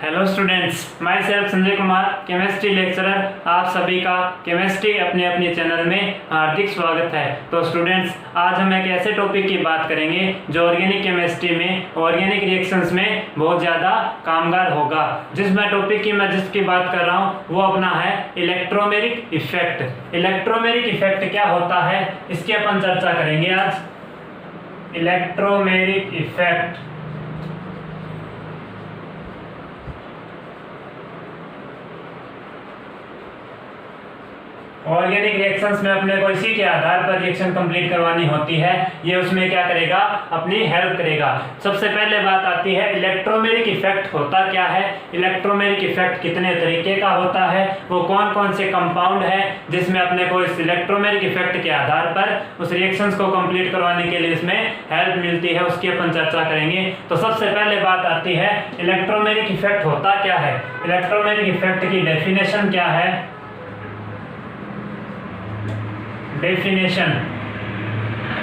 Hello students, my self Sanjay Kumar, chemistry lecturer. आप सभी का केमिस्ट्री अपने अपने चैनल में हार्दिक स्वागत है। तो स्टूडेंट्स, आज हम एक ऐसे टॉपिक की बात करेंगे जो ऑर्गेनिक केमिस्ट्री में, ऑर्गेनिक रिएक्शंस में बहुत ज़्यादा कामगार होगा। जिसकी बात कर रहा हूँ वो अपना है इलेक्ट्रोमेरिक इफेक्ट। इलेक्ट्रोमेरिक इफेक्ट क्या होता है, इसकी अपन चर्चा करेंगे आज। इलेक्ट्रोमेरिक इफेक्ट ऑर्गेनिक रिएक्शंस में अपने को इसी के आधार पर रिएक्शन कंप्लीट करवानी होती है। ये उसमें क्या करेगा, अपनी हेल्प करेगा। सबसे पहले बात आती है इलेक्ट्रोमेरिक इफेक्ट होता क्या है, इलेक्ट्रोमेरिक इफेक्ट कितने तरीके का होता है, वो कौन कौन से कंपाउंड है जिसमें अपने को इस इलेक्ट्रोमेरिक इफेक्ट के आधार पर उस रिएक्शंस को कंप्लीट करवाने के लिए इसमें हेल्प मिलती है, उसकी अपन चर्चा करेंगे। तो सबसे पहले बात आती है इलेक्ट्रोमेरिक इफेक्ट होता क्या है। इलेक्ट्रोमेरिक इफेक्ट की डेफिनेशन क्या है। डेफिनेशन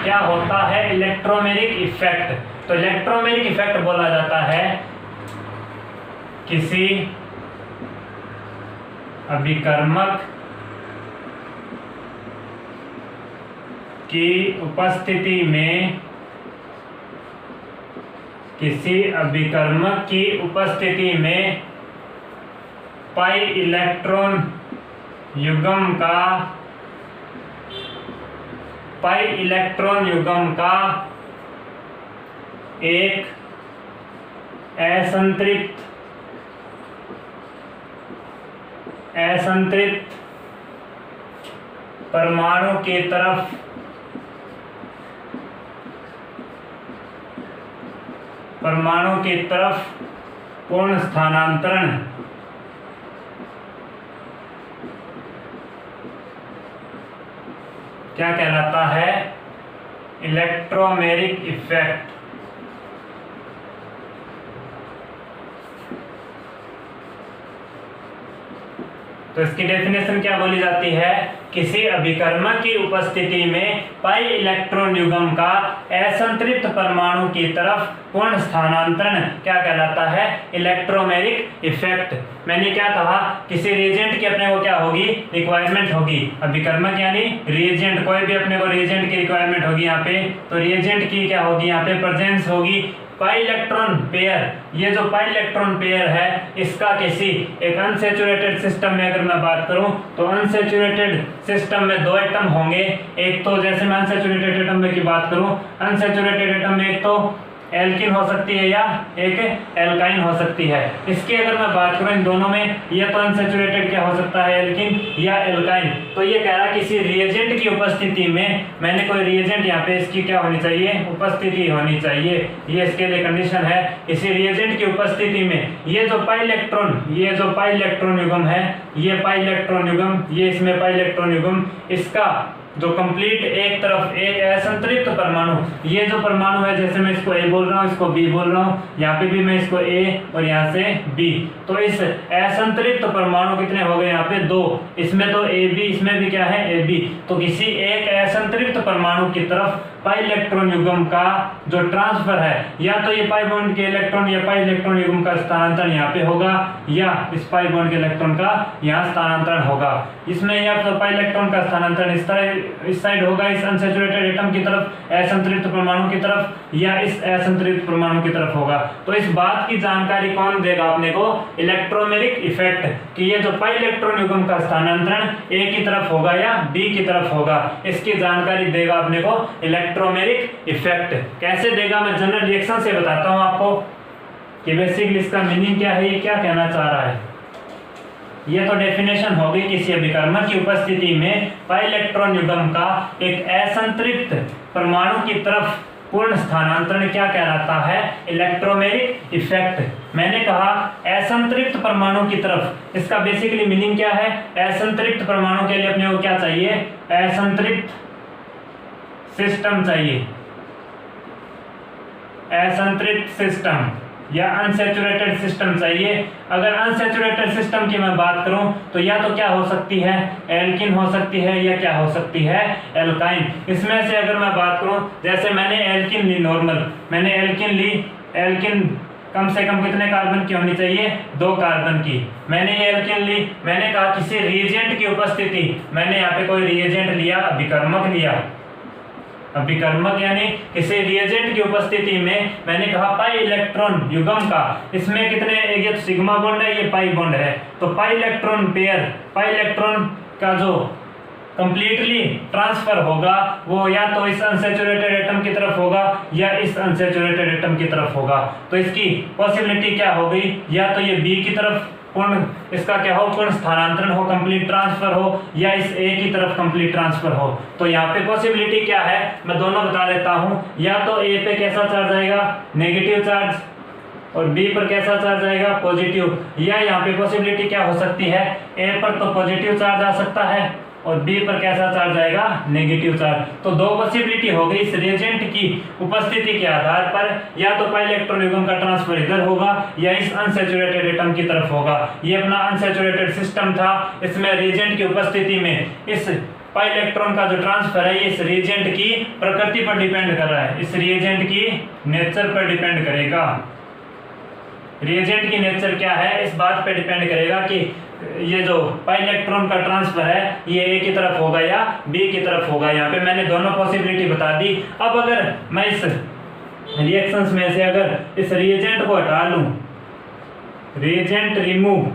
क्या होता है इलेक्ट्रोमेरिक इफेक्ट। तो इलेक्ट्रोमेरिक इफेक्ट बोला जाता है किसी अभिकर्मक की उपस्थिति में, किसी अभिकर्मक की उपस्थिति में पाई इलेक्ट्रॉन युग्म का एक असंतृप्त परमाणु की तरफ पूर्ण स्थानांतरण क्या कहलाता है, इलेक्ट्रोमेरिक इफेक्ट। तो इसकी डेफिनेशन क्या बोली जाती है, किसी अभिकर्मक की उपस्थिति में पाई इलेक्ट्रॉन युग्म का असंतृप्त परमाणु की तरफ पूर्ण स्थानांतरण क्या कहलाता है, इलेक्ट्रोमेरिक इफेक्ट। मैंने क्या कहा, किसी रिएजेंट की अपने को क्या होगी, रिक्वायरमेंट होगी। अभिकर्मक यानी रिएजेंट, कोई भी अपने को रिएजेंट की रिक्वायरमेंट होगी यहाँ पे, तो रिएजेंट की क्या होगी, यहाँ पे प्रेजेंस होगी। पाई इलेक्ट्रॉन पेयर, ये जो पाई इलेक्ट्रॉन पेयर है इसका किसी एक अनसैचुरेटेड सिस्टम में अगर मैं बात करूं तो अनसैचुरेटेड सिस्टम में दो एटम होंगे। एक तो जैसे मैं अनसैचुरेटेड एटम में की बात करूं, अनसैचुरेटेड एटम में एक तो एल्किन हो सकती है या एक एल्काइन हो सकती है। इसकी अगर मैं बात करूं इन दोनों में, ये तो अनसैचुरेटेड क्या हो सकता है, एल्किन या एल्काइन। तो ये कह रहा किसी रिएजेंट की उपस्थिति में, मैंने कोई रिएजेंट यहाँ पे इसकी क्या होनी चाहिए, उपस्थिति होनी चाहिए। ये इसके लिए कंडीशन है, इसी रिएजेंट की उपस्थिति में ये जो पाई इलेक्ट्रॉन युग्म है, ये पाई इलेक्ट्रॉन युग्म, ये इसमें पाई इलेक्ट्रॉन युग्म, इसका जो कंप्लीट एक तरफ एक असंतृप्त परमाणु, ये जो परमाणु है, जैसे मैं इसको ए बोल रहा हूँ, इसको बी बोल रहा हूँ, यहाँ पे भी मैं इसको ए और यहाँ से बी। तो इस असंतृप्त परमाणु कितने हो गए, यहाँ पे दो, इसमें तो ए बी, इसमें भी क्या है ए बी। तो किसी एक असंतृप्त परमाणु की तरफ पाई इलेक्ट्रॉन युग्म का जो ट्रांसफर है, या तो ये पाई बॉन्ड के इलेक्ट्रॉन या पाई इलेक्ट्रॉन युग्म का स्थानांतरण यहाँ पे होगा, या इस पाई बॉन्ड के इलेक्ट्रॉन का यहाँ स्थानांतरण होगा। इसमें या तो पाई इलेक्ट्रॉन का स्थानांतरण इस साइड होगा, इस अनसैचुरेटेड एटम की तरफ, असंतृप्त परमाणु की तरफ, या इस असंतृप्त परमाणु की तरफ होगा। तो इस बात की जानकारी कौन देगा अपने को, इलेक्ट्रोमेरिक इफेक्ट, कि ये जो पाई इलेक्ट्रॉन युग्म का स्थानांतरण ए की तरफ होगा या बी की तरफ होगा, इसकी जानकारी देगा अपने को इलेक्ट्रोमेरिक इफेक्ट। कैसे देगा, मैं जनरल रिएक्शन से बताता हूं आपको कि बेसिकली इसका मीनिंग क्या है, ये क्या कहना चाह रहा है। ये तो डेफिनेशन हो गई, किसी अभिकर्मक की उपस्थिति में पाई इलेक्ट्रॉन युग्म का एक असंतृप्त परमाणु की तरफ पूर्ण स्थानांतरण क्या कहलाता है, इलेक्ट्रोमेरिक इफेक्ट। मैंने कहा असंतृप्त परमाणु की तरफ, इसका बेसिकली मीनिंग क्या है, असंतृप्त परमाणु के लिए अपने को क्या चाहिए, असंतृप्त सिस्टम चाहिए, असंतृप्त सिस्टम या अनसैचुरेटेड सिस्टम चाहिए। अगर अनसैचुरेटेड सिस्टम की मैं बात करूं तो या तो क्या हो सकती है, एल्किन हो सकती है, या क्या हो सकती है, एल्काइन। इसमें से अगर मैं बात करूं, जैसे मैंने एल्किन ली, नॉर्मल मैंने एल्किन ली, एल्किन कम से कम कितने कार्बन की होनी चाहिए, 2 कार्बन की। मैंने ये एल्केन ली, मैंने कहा किसी रिएजेंट की उपस्थिति, मैंने यहाँ पे कोई रिएजेंट लिया, अभिकर्मक लिया, अभिकर्मक यानी किसी रिएजेंट की उपस्थिति में मैंने कहा पाई इलेक्ट्रॉन युग्म का, इसमें कितने, ये तो सिग्मा बॉन्ड है, ये पाई बॉन्ड है, तो pi electron pair, pi electron का जो कंप्लीटली ट्रांसफर होगा वो या तो इस अनसैचुरेटेड एटम की तरफ होगा या इस अनसैचुरेटेड एटम की तरफ होगा। तो इसकी पॉसिबिलिटी क्या हो गई, या तो ये बी की तरफ पूर्ण, इसका क्या हो, पूर्ण स्थानांतरण हो, कंप्लीट ट्रांसफर हो, या इस ए की तरफ कंप्लीट ट्रांसफर हो। तो यहाँ पे पॉसिबिलिटी क्या है, मैं दोनों बता देता हूँ। या तो ए पे कैसा चार्ज आएगा, नेगेटिव चार्ज, और बी पर कैसा चार्ज आएगा, पॉजिटिव। या यहाँ पे पॉसिबिलिटी क्या हो सकती है, ए पर तो पॉजिटिव चार्ज आ सकता है और बी पर कैसा चार्ज आएगा, नेगेटिव चार्ज। तो 2 पॉसिबिलिटी हो गई इस रिएजेंट की उपस्थिति के आधार पर, या तो पाई इलेक्ट्रॉन युग्म का ट्रांसफर इधर होगा या इस अनसैचुरेटेड एटम की तरफ होगा। ये अपना अनसैचुरेटेड सिस्टम था, इसमें रिएजेंट की उपस्थिति में इस पाई इलेक्ट्रॉन का जो ट्रांसफर है ये इस रिएजेंट की प्रकृति पर डिपेंड कर रहा है, इस रिएजेंट की नेचर पर डिपेंड करेगा। रिएजेंट की नेचर क्या है, इस बात पर डिपेंड करेगा कि ये जो पाई इलेक्ट्रॉन का ट्रांसफर है ये ए की तरफ होगा या बी की तरफ होगा। यहाँ पे मैंने दोनों पॉसिबिलिटी बता दी। अब अगर मैं इस रिएक्शंस में से अगर इस रिएजेंट को हटा लूं, रिएजेंट रिमूव,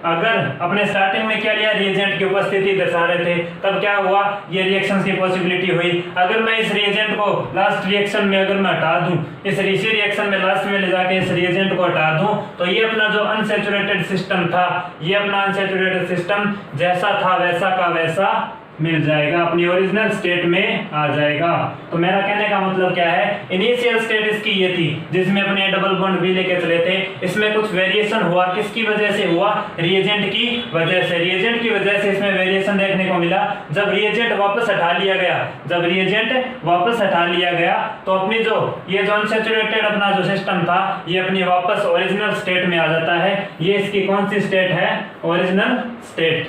अगर अपने स्टार्टिंग में क्या लिया, रिएजेंट की उपस्थिति दर्शा रहे थे, तब क्या हुआ, ये रिएक्शंस की पॉसिबिलिटी हुई। अगर मैं इस रिएजेंट को लास्ट रिएक्शन में अगर मैं हटा दूं, इस ऋषि रिएक्शन में लास्ट में ले जाके इस रिएजेंट को हटा दूं, तो ये अपना जो अनसैचुरेटेड सिस्टम था, ये अपना अनसैचुरेटेड सिस्टम जैसा था वैसा का वैसा मिल जाएगा, अपनी ओरिजिनल स्टेट में आ जाएगा। तो मेरा कहने का मतलब क्या है, इनिशियल स्टेट इसकी ये थी जिसमें अपने डबल बॉन्ड भी लेके चले थे, इसमें कुछ वेरिएशन हुआ, किसकी वजह से हुआ, रिएजेंट की वजह से। रिएजेंट की वजह से इसमें वेरिएशन देखने को मिला। जब रिएजेंट वापस हटा लिया गया, जब रिएजेंट वापस हटा लिया गया तो अपनी जो ये जो अनसैचुरेटेड अपना जो सिस्टम था ये अपनी वापस ओरिजिनल स्टेट में आ जाता है। ये इसकी कौन सी स्टेट है, ओरिजिनल स्टेट,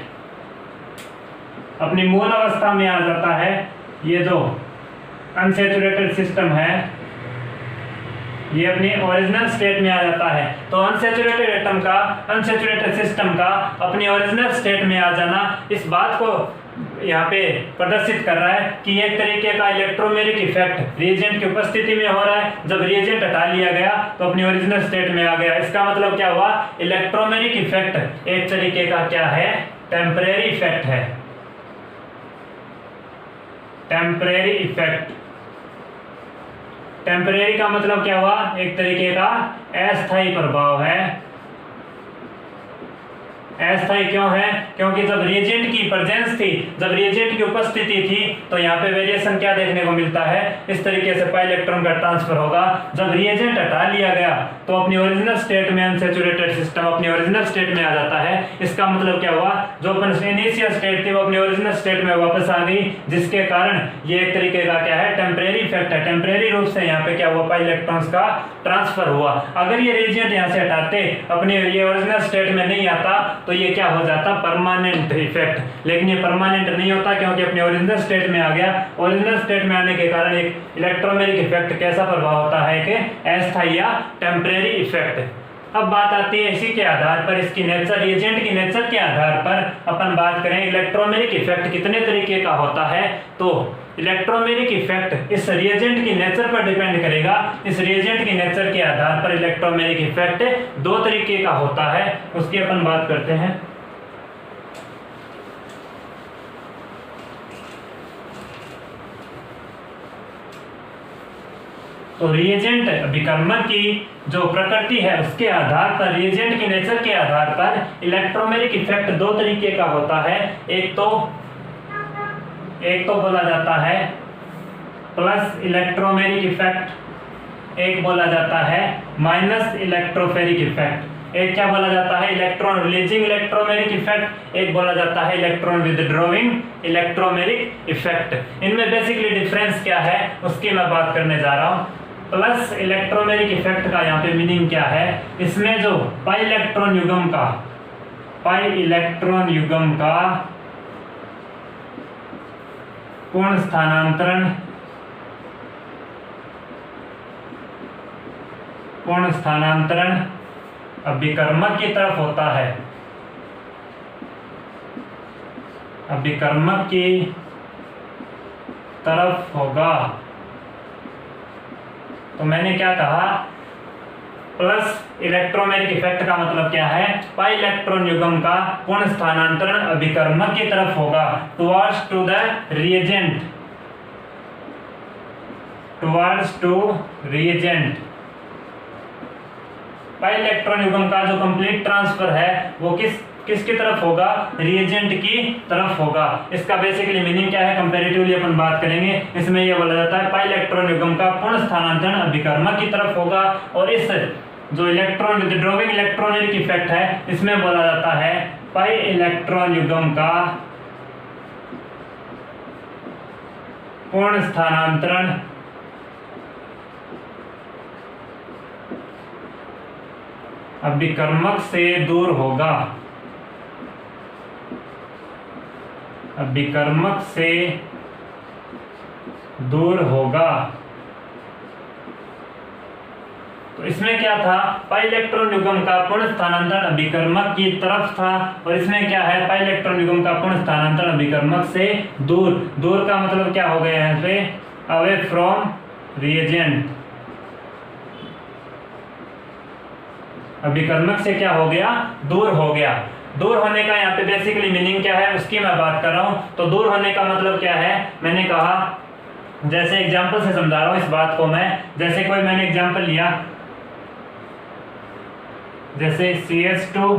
अपनी मूल अवस्था में आ जाता है। ये जो अनसैचुरेटेड सिस्टम है ये अपनी ओरिजिनल स्टेट में आ जाता है। तो अनसैचुरेटेड एटम का, अनसैचुरेटेड सिस्टम का अपनी ओरिजिनल स्टेट में आ जाना इस बात को यहाँ पे प्रदर्शित कर रहा है कि एक तरीके का इलेक्ट्रोमेरिक इफेक्ट रिएजेंट की उपस्थिति में हो रहा है। जब रिएजेंट हटा लिया गया तो अपनी ओरिजिनल स्टेट में आ गया। इसका मतलब क्या हुआ, इलेक्ट्रोमेरिक इफेक्ट एक तरीके का क्या है, टेम्परेरी इफेक्ट है, टेम्परेरी इफेक्ट। टेम्परेरी का मतलब क्या हुआ, एक तरीके का अस्थायी प्रभाव है। अस्थायी क्यों है, क्योंकि जब रिएजेंट की प्रेजेंस थी, जब रिएजेंट की उपस्थिति थी तो यहाँ पे वेरिएशन क्या देखने को मिलता है, इस तरीके से पाई इलेक्ट्रॉन का ट्रांसफर होगा। जब रिएजेंट हटा लिया गया तो अपनी ओरिजिनल स्टेट में अनसैचुरेटेड सिस्टम अपनी ओरिजिनल स्टेट में आ जाता है। इसका मतलब क्या हुआ, जो इनिशियल स्टेट थी वो अपनी ओरिजिनल स्टेट में वापस आ गई, जिसके कारण ये एक तरीके का क्या है, टेम्परेरी इफेक्ट है। टेम्परेरी रूप से यहाँ पे क्या हुआ, पाई इलेक्ट्रॉन्स का ट्रांसफर हुआ। अगर ये रिएजेंट यहाँ से हटाते, अपने ये ओरिजिनल स्टेट में नहीं आता तो ये क्या हो जाता, परमानेंट इफेक्ट। लेकिन ये परमानेंट नहीं होता क्योंकि अपने ओरिजिनल स्टेट में आ गया। ओरिजिनल स्टेट में आने के कारण एक इलेक्ट्रोमेरिक इफेक्ट कैसा प्रभाव होता है कि अस्थायी या टेम्परेरी इफेक्ट। अब बात आती है इसी के आधार पर, इसकी नेचर, रिएजेंट की नेचर के आधार पर अपन बात करें इलेक्ट्रोमेरिक इफेक्ट कितने तरीके का होता है। तो इलेक्ट्रोमेरिक इफेक्ट इस रिएजेंट की नेचर पर डिपेंड करेगा। इस रिएजेंट की नेचर के आधार पर इलेक्ट्रोमेरिक इफेक्ट 2 तरीके का होता है, उसकी अपन बात करते हैं। तो रिएजेंट अभिकर्मक की जो प्रकृति है उसके आधार पर, रिएजेंट की नेचर के आधार पर इलेक्ट्रोमेरिक इफेक्ट 2 तरीके का होता है। एक तो बोला जाता है प्लस इलेक्ट्रोमेरिक इफेक्ट, एक बोला जाता है माइनस इलेक्ट्रोफेरिक इफेक्ट। एक क्या बोला जाता है, इलेक्ट्रॉन रिलीजिंग इलेक्ट्रोमेरिक इफेक्ट, एक बोला जाता है इलेक्ट्रॉन विदड्रॉइंग इलेक्ट्रोमेरिक इफेक्ट। इनमें बेसिकली डिफरेंस क्या है उसकी मैं बात करने जा रहा हूँ। प्लस इलेक्ट्रोमेरिक इफेक्ट का यहाँ पे मीनिंग क्या है, इसमें जो पाई इलेक्ट्रॉन युग्म का पूर्ण स्थानांतरण पूर्ण स्थानांतरण अभिकर्मक की तरफ होता है, अभिकर्मक की तरफ होगा। तो मैंने क्या कहा, प्लस इलेक्ट्रोमैग्नेटिक इफेक्ट का मतलब क्या है, पाई इलेक्ट्रॉन युग्म का पूर्ण स्थानांतरण अभिकर्मक की तरफ होगा, towards to the reagent, towards to reagent. Pi electron युग्म का जो कंप्लीट ट्रांसफर है वो किसकी तरफ होगा, रिएजेंट की तरफ होगा। इसका बेसिकली मीनिंग क्या है, कंपैरेटिवली अपन बात करेंगे। इसमें यह बोला जाता है पाई इलेक्ट्रॉन युग्म का पूर्ण स्थानांतरण अभिकर्मक की तरफ होगा, और इस जो इलेक्ट्रॉन विथड्रॉइंग इलेक्ट्रोमैग्नेटिक इफेक्ट है इसमें बोला जाता है पाई इलेक्ट्रॉन युग्म का पूर्ण स्थानांतरण अभिकर्मक से दूर होगा, अभिकर्मक से दूर होगा। तो इसमें क्या था, पाई इलेक्ट्रॉन युग्म का पूर्ण स्थानांतरण अभिकर्मक की तरफ था, और इसमें क्या है, पाई इलेक्ट्रॉन युग्म का पूर्ण स्थानांतरण अभिकर्मक से दूर। दूर का मतलब क्या हो गया है, अवे फ्रॉम रिएजेंट। अभिकर्मक से क्या हो गया, दूर हो गया। दूर होने का यहाँ पे बेसिकली मीनिंग क्या है उसकी मैं बात कर रहा हूँ। तो दूर होने का मतलब क्या है, मैंने कहा जैसे एग्जांपल से समझा रहा हूँ इस बात को मैं। जैसे कोई मैंने एग्जांपल लिया, जैसे CH2,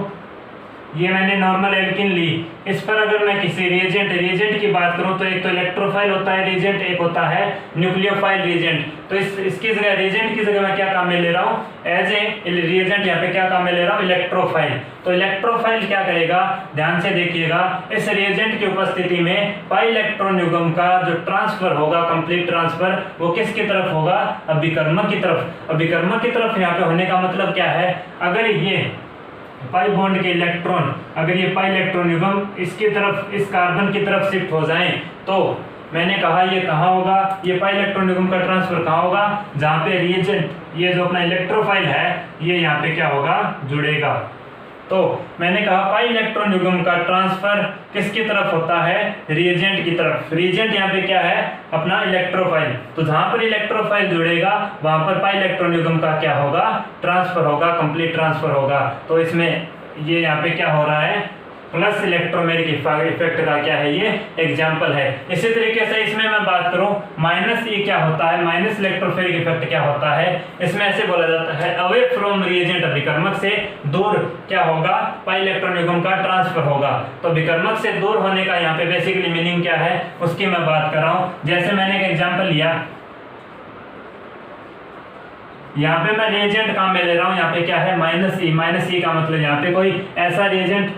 ये मैंने नॉर्मल एल्किन ली। इस पर अगर मैं किसी रिएजेंट की बात करूं तो एक तो इलेक्ट्रोफाइल होता है रिएजेंट, एक होता है न्यूक्लियोफाइल रिएजेंट। तो इसकी जगह रिएजेंट की जगह मैं क्या काम में ले रहा हूं, एज ए रिएजेंट यहाँ पे क्या काम में ले रहा हूं, इलेक्ट्रोफाइल। तो इलेक्ट्रोफाइल क्या करेगा, ध्यान से देखिएगा, इस रिएजेंट की उपस्थिति में पाई इलेक्ट्रॉन युग्म का जो ट्रांसफर होगा, कंप्लीट ट्रांसफर, वो किसकी तरफ होगा, अभिकर्मक की तरफ। अभिकर्मक की तरफ यहाँ पे होने का मतलब क्या है, अगर ये पाई बॉन्ड के इलेक्ट्रॉन, अगर ये पाई इलेक्ट्रॉन युग्म इसकी तरफ, इस कार्बन की तरफ शिफ्ट हो जाएं, तो मैंने कहा ये कहाँ होगा, ये पाई इलेक्ट्रॉन युग्म का ट्रांसफर कहाँ होगा, जहाँ पे रिएजेंट, ये जो अपना इलेक्ट्रोफाइल है, ये यहाँ पे क्या होगा, जुड़ेगा। तो मैंने कहा पाई इलेक्ट्रॉन युग्म का ट्रांसफर किसकी तरफ होता है, रिएजेंट की तरफ। रिएजेंट यहाँ पे क्या है, अपना इलेक्ट्रोफाइल। तो जहां पर इलेक्ट्रोफाइल जुड़ेगा वहां पर पाई इलेक्ट्रॉन युग्म का क्या होगा, ट्रांसफर होगा, कंप्लीट ट्रांसफर होगा। तो इसमें ये यहाँ पे क्या हो रहा है, प्लस इलेक्ट्रोमैग्नेटिक इफेक्ट का क्या है, ये एग्जांपल है। इसी तरीके से इसमें मैं बात करूं माइनस ई क्या होता है, माइनस इलेक्ट्रोफेरिक इफेक्ट क्या होता है, इसमें ऐसे बोला जाता है अवे फ्रॉम रिएजेंट, अभिकर्मक से दूर क्या होगा, पाई इलेक्ट्रॉन युग्म का ट्रांसफर होगा। तो अभिकर्मक से दूर होने का यहाँ पे बेसिकली मीनिंग क्या है उसकी मैं बात कर रहा हूँ। जैसे मैंने एक एग्जाम्पल लिया, यहाँ पे मैं रिएजेंट काम में ले रहा हूँ, यहाँ पे क्या है, माइनस ई का मतलब यहाँ पे कोई ऐसा रिएजेंट,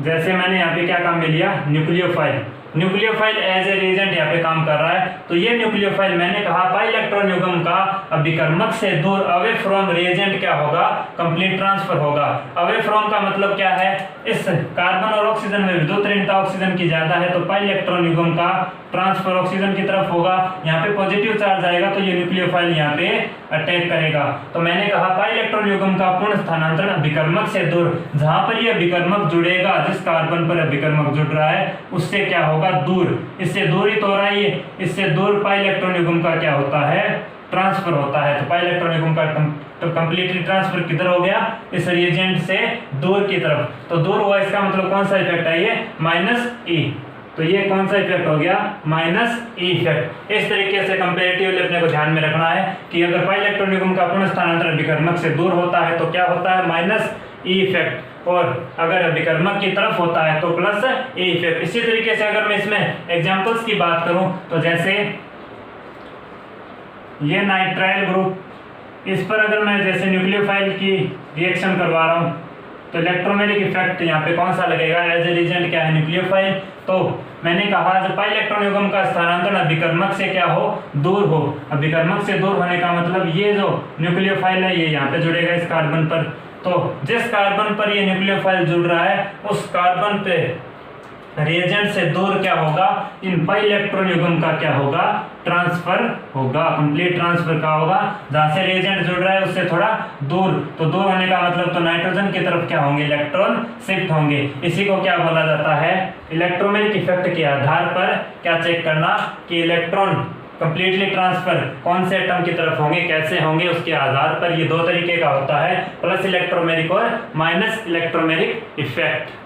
जैसे मैंने यहाँ पे क्या काम में लिया, nucleophile. Nucleophile as a reagent यहाँ पे काम कर रहा है। तो ये न्यूक्लियोफाइल मैंने कहा पाई इलेक्ट्रॉन युग्म का अभिकर्मक से दूर, अवे फ्रॉम रिएजेंट क्या होगा, कंप्लीट ट्रांसफर होगा। अवे फ्रॉम का मतलब क्या है, इस कार्बन और ऑक्सीजन में विद्युत ऋणता ऑक्सीजन की ज्यादा है, तो पाई इलेक्ट्रॉन युग्म का ट्रांसफर ऑक्सीजन की तरफ होगा। यहाँ पे पॉजिटिव चार्ज आएगा तो ये न्यूक्लियोफाइल यहाँ पे अटैक करेगा। तो मैंने कहा पाई इलेक्ट्रॉन युग्म का पूर्ण स्थानांतरण अभिकर्मक से दूर, जहां पर ये अभिकर्मक जुड़ेगा, जिस कार्बन पर अभिकर्मक जुड़ रहा है उससे क्या होगा, दूर। इससे दूर ही तो हो रहा है ये, इससे दूर पाई इलेक्ट्रॉन युग्म का क्या होता है, ट्रांसफर होता है। तो पाई इलेक्ट्रॉन युग्म का कंप्लीटली ट्रांसफर किधर हो गया, इस रिएजेंट से दूर की तरफ। तो दूर हुआ, इसका मतलब कौन सा इफेक्ट है, ये माइनस ई। तो ये कौन सा इफेक्ट हो गया, माइनस ई इफेक्ट। इस तरीके से कंपैरेटिवली अपने को ध्यान में रखना है कि अगर पाई इलेक्ट्रॉन युग्म का पूर्ण स्थानांतरण अभिकर्मक से दूर होता है तो क्या होता है, माइनस ई इफेक्ट, और अगर अभिकर्मक की तरफ होता है तो प्लस ई इफेक्ट। इसी तरीके से अगर मैं इसमें एग्जांपल्स की बात करूं तो जैसे ये नाइट्राइल ग्रुप, इस पर अगर मैं जैसे न्यूक्लियोफाइल की रिएक्शन करवा रहा हूं तो इलेक्ट्रोमैग्नेटिक इफेक्ट यहाँ पे कौन सा लगेगा, एज ए रिएजेंट क्या है, न्यूक्लियोफाइल। तो मैंने कहा जब पाई इलेक्ट्रॉन युग्म का स्थानांतरण अभिकर्मक से क्या हो, दूर हो। अभिकर्मक से दूर होने का मतलब ये जो न्यूक्लियोफाइल है ये यहाँ पे जुड़ेगा इस कार्बन पर। तो जिस कार्बन पर ये न्यूक्लियोफाइल जुड़ रहा है उस कार्बन पे रिएजेंट से दूर क्या होगा, इन पाई इलेक्ट्रॉन युग्म का क्या होगा, ट्रांसफर होगा। कंप्लीट ट्रांसफर का होगा जहां से रिएजेंट जुड़ रहा है उससे थोड़ा दूर, तो दूर होने का मतलब तो नाइट्रोजन की तरफ क्या होंगे, इलेक्ट्रॉन शिफ्ट होंगे। इसी को क्या बोला जाता है, इलेक्ट्रोमैग्नेटिक इफेक्ट के आधार पर क्या चेक करना कि इलेक्ट्रॉन कंप्लीटली ट्रांसफर कौन से एटम की तरफ होंगे, कैसे होंगे, उसके आधार पर ये दो तरीके का होता है, प्लस इलेक्ट्रोमैग्नेटिक और माइनस इलेक्ट्रोमैग्नेटिक इफेक्ट।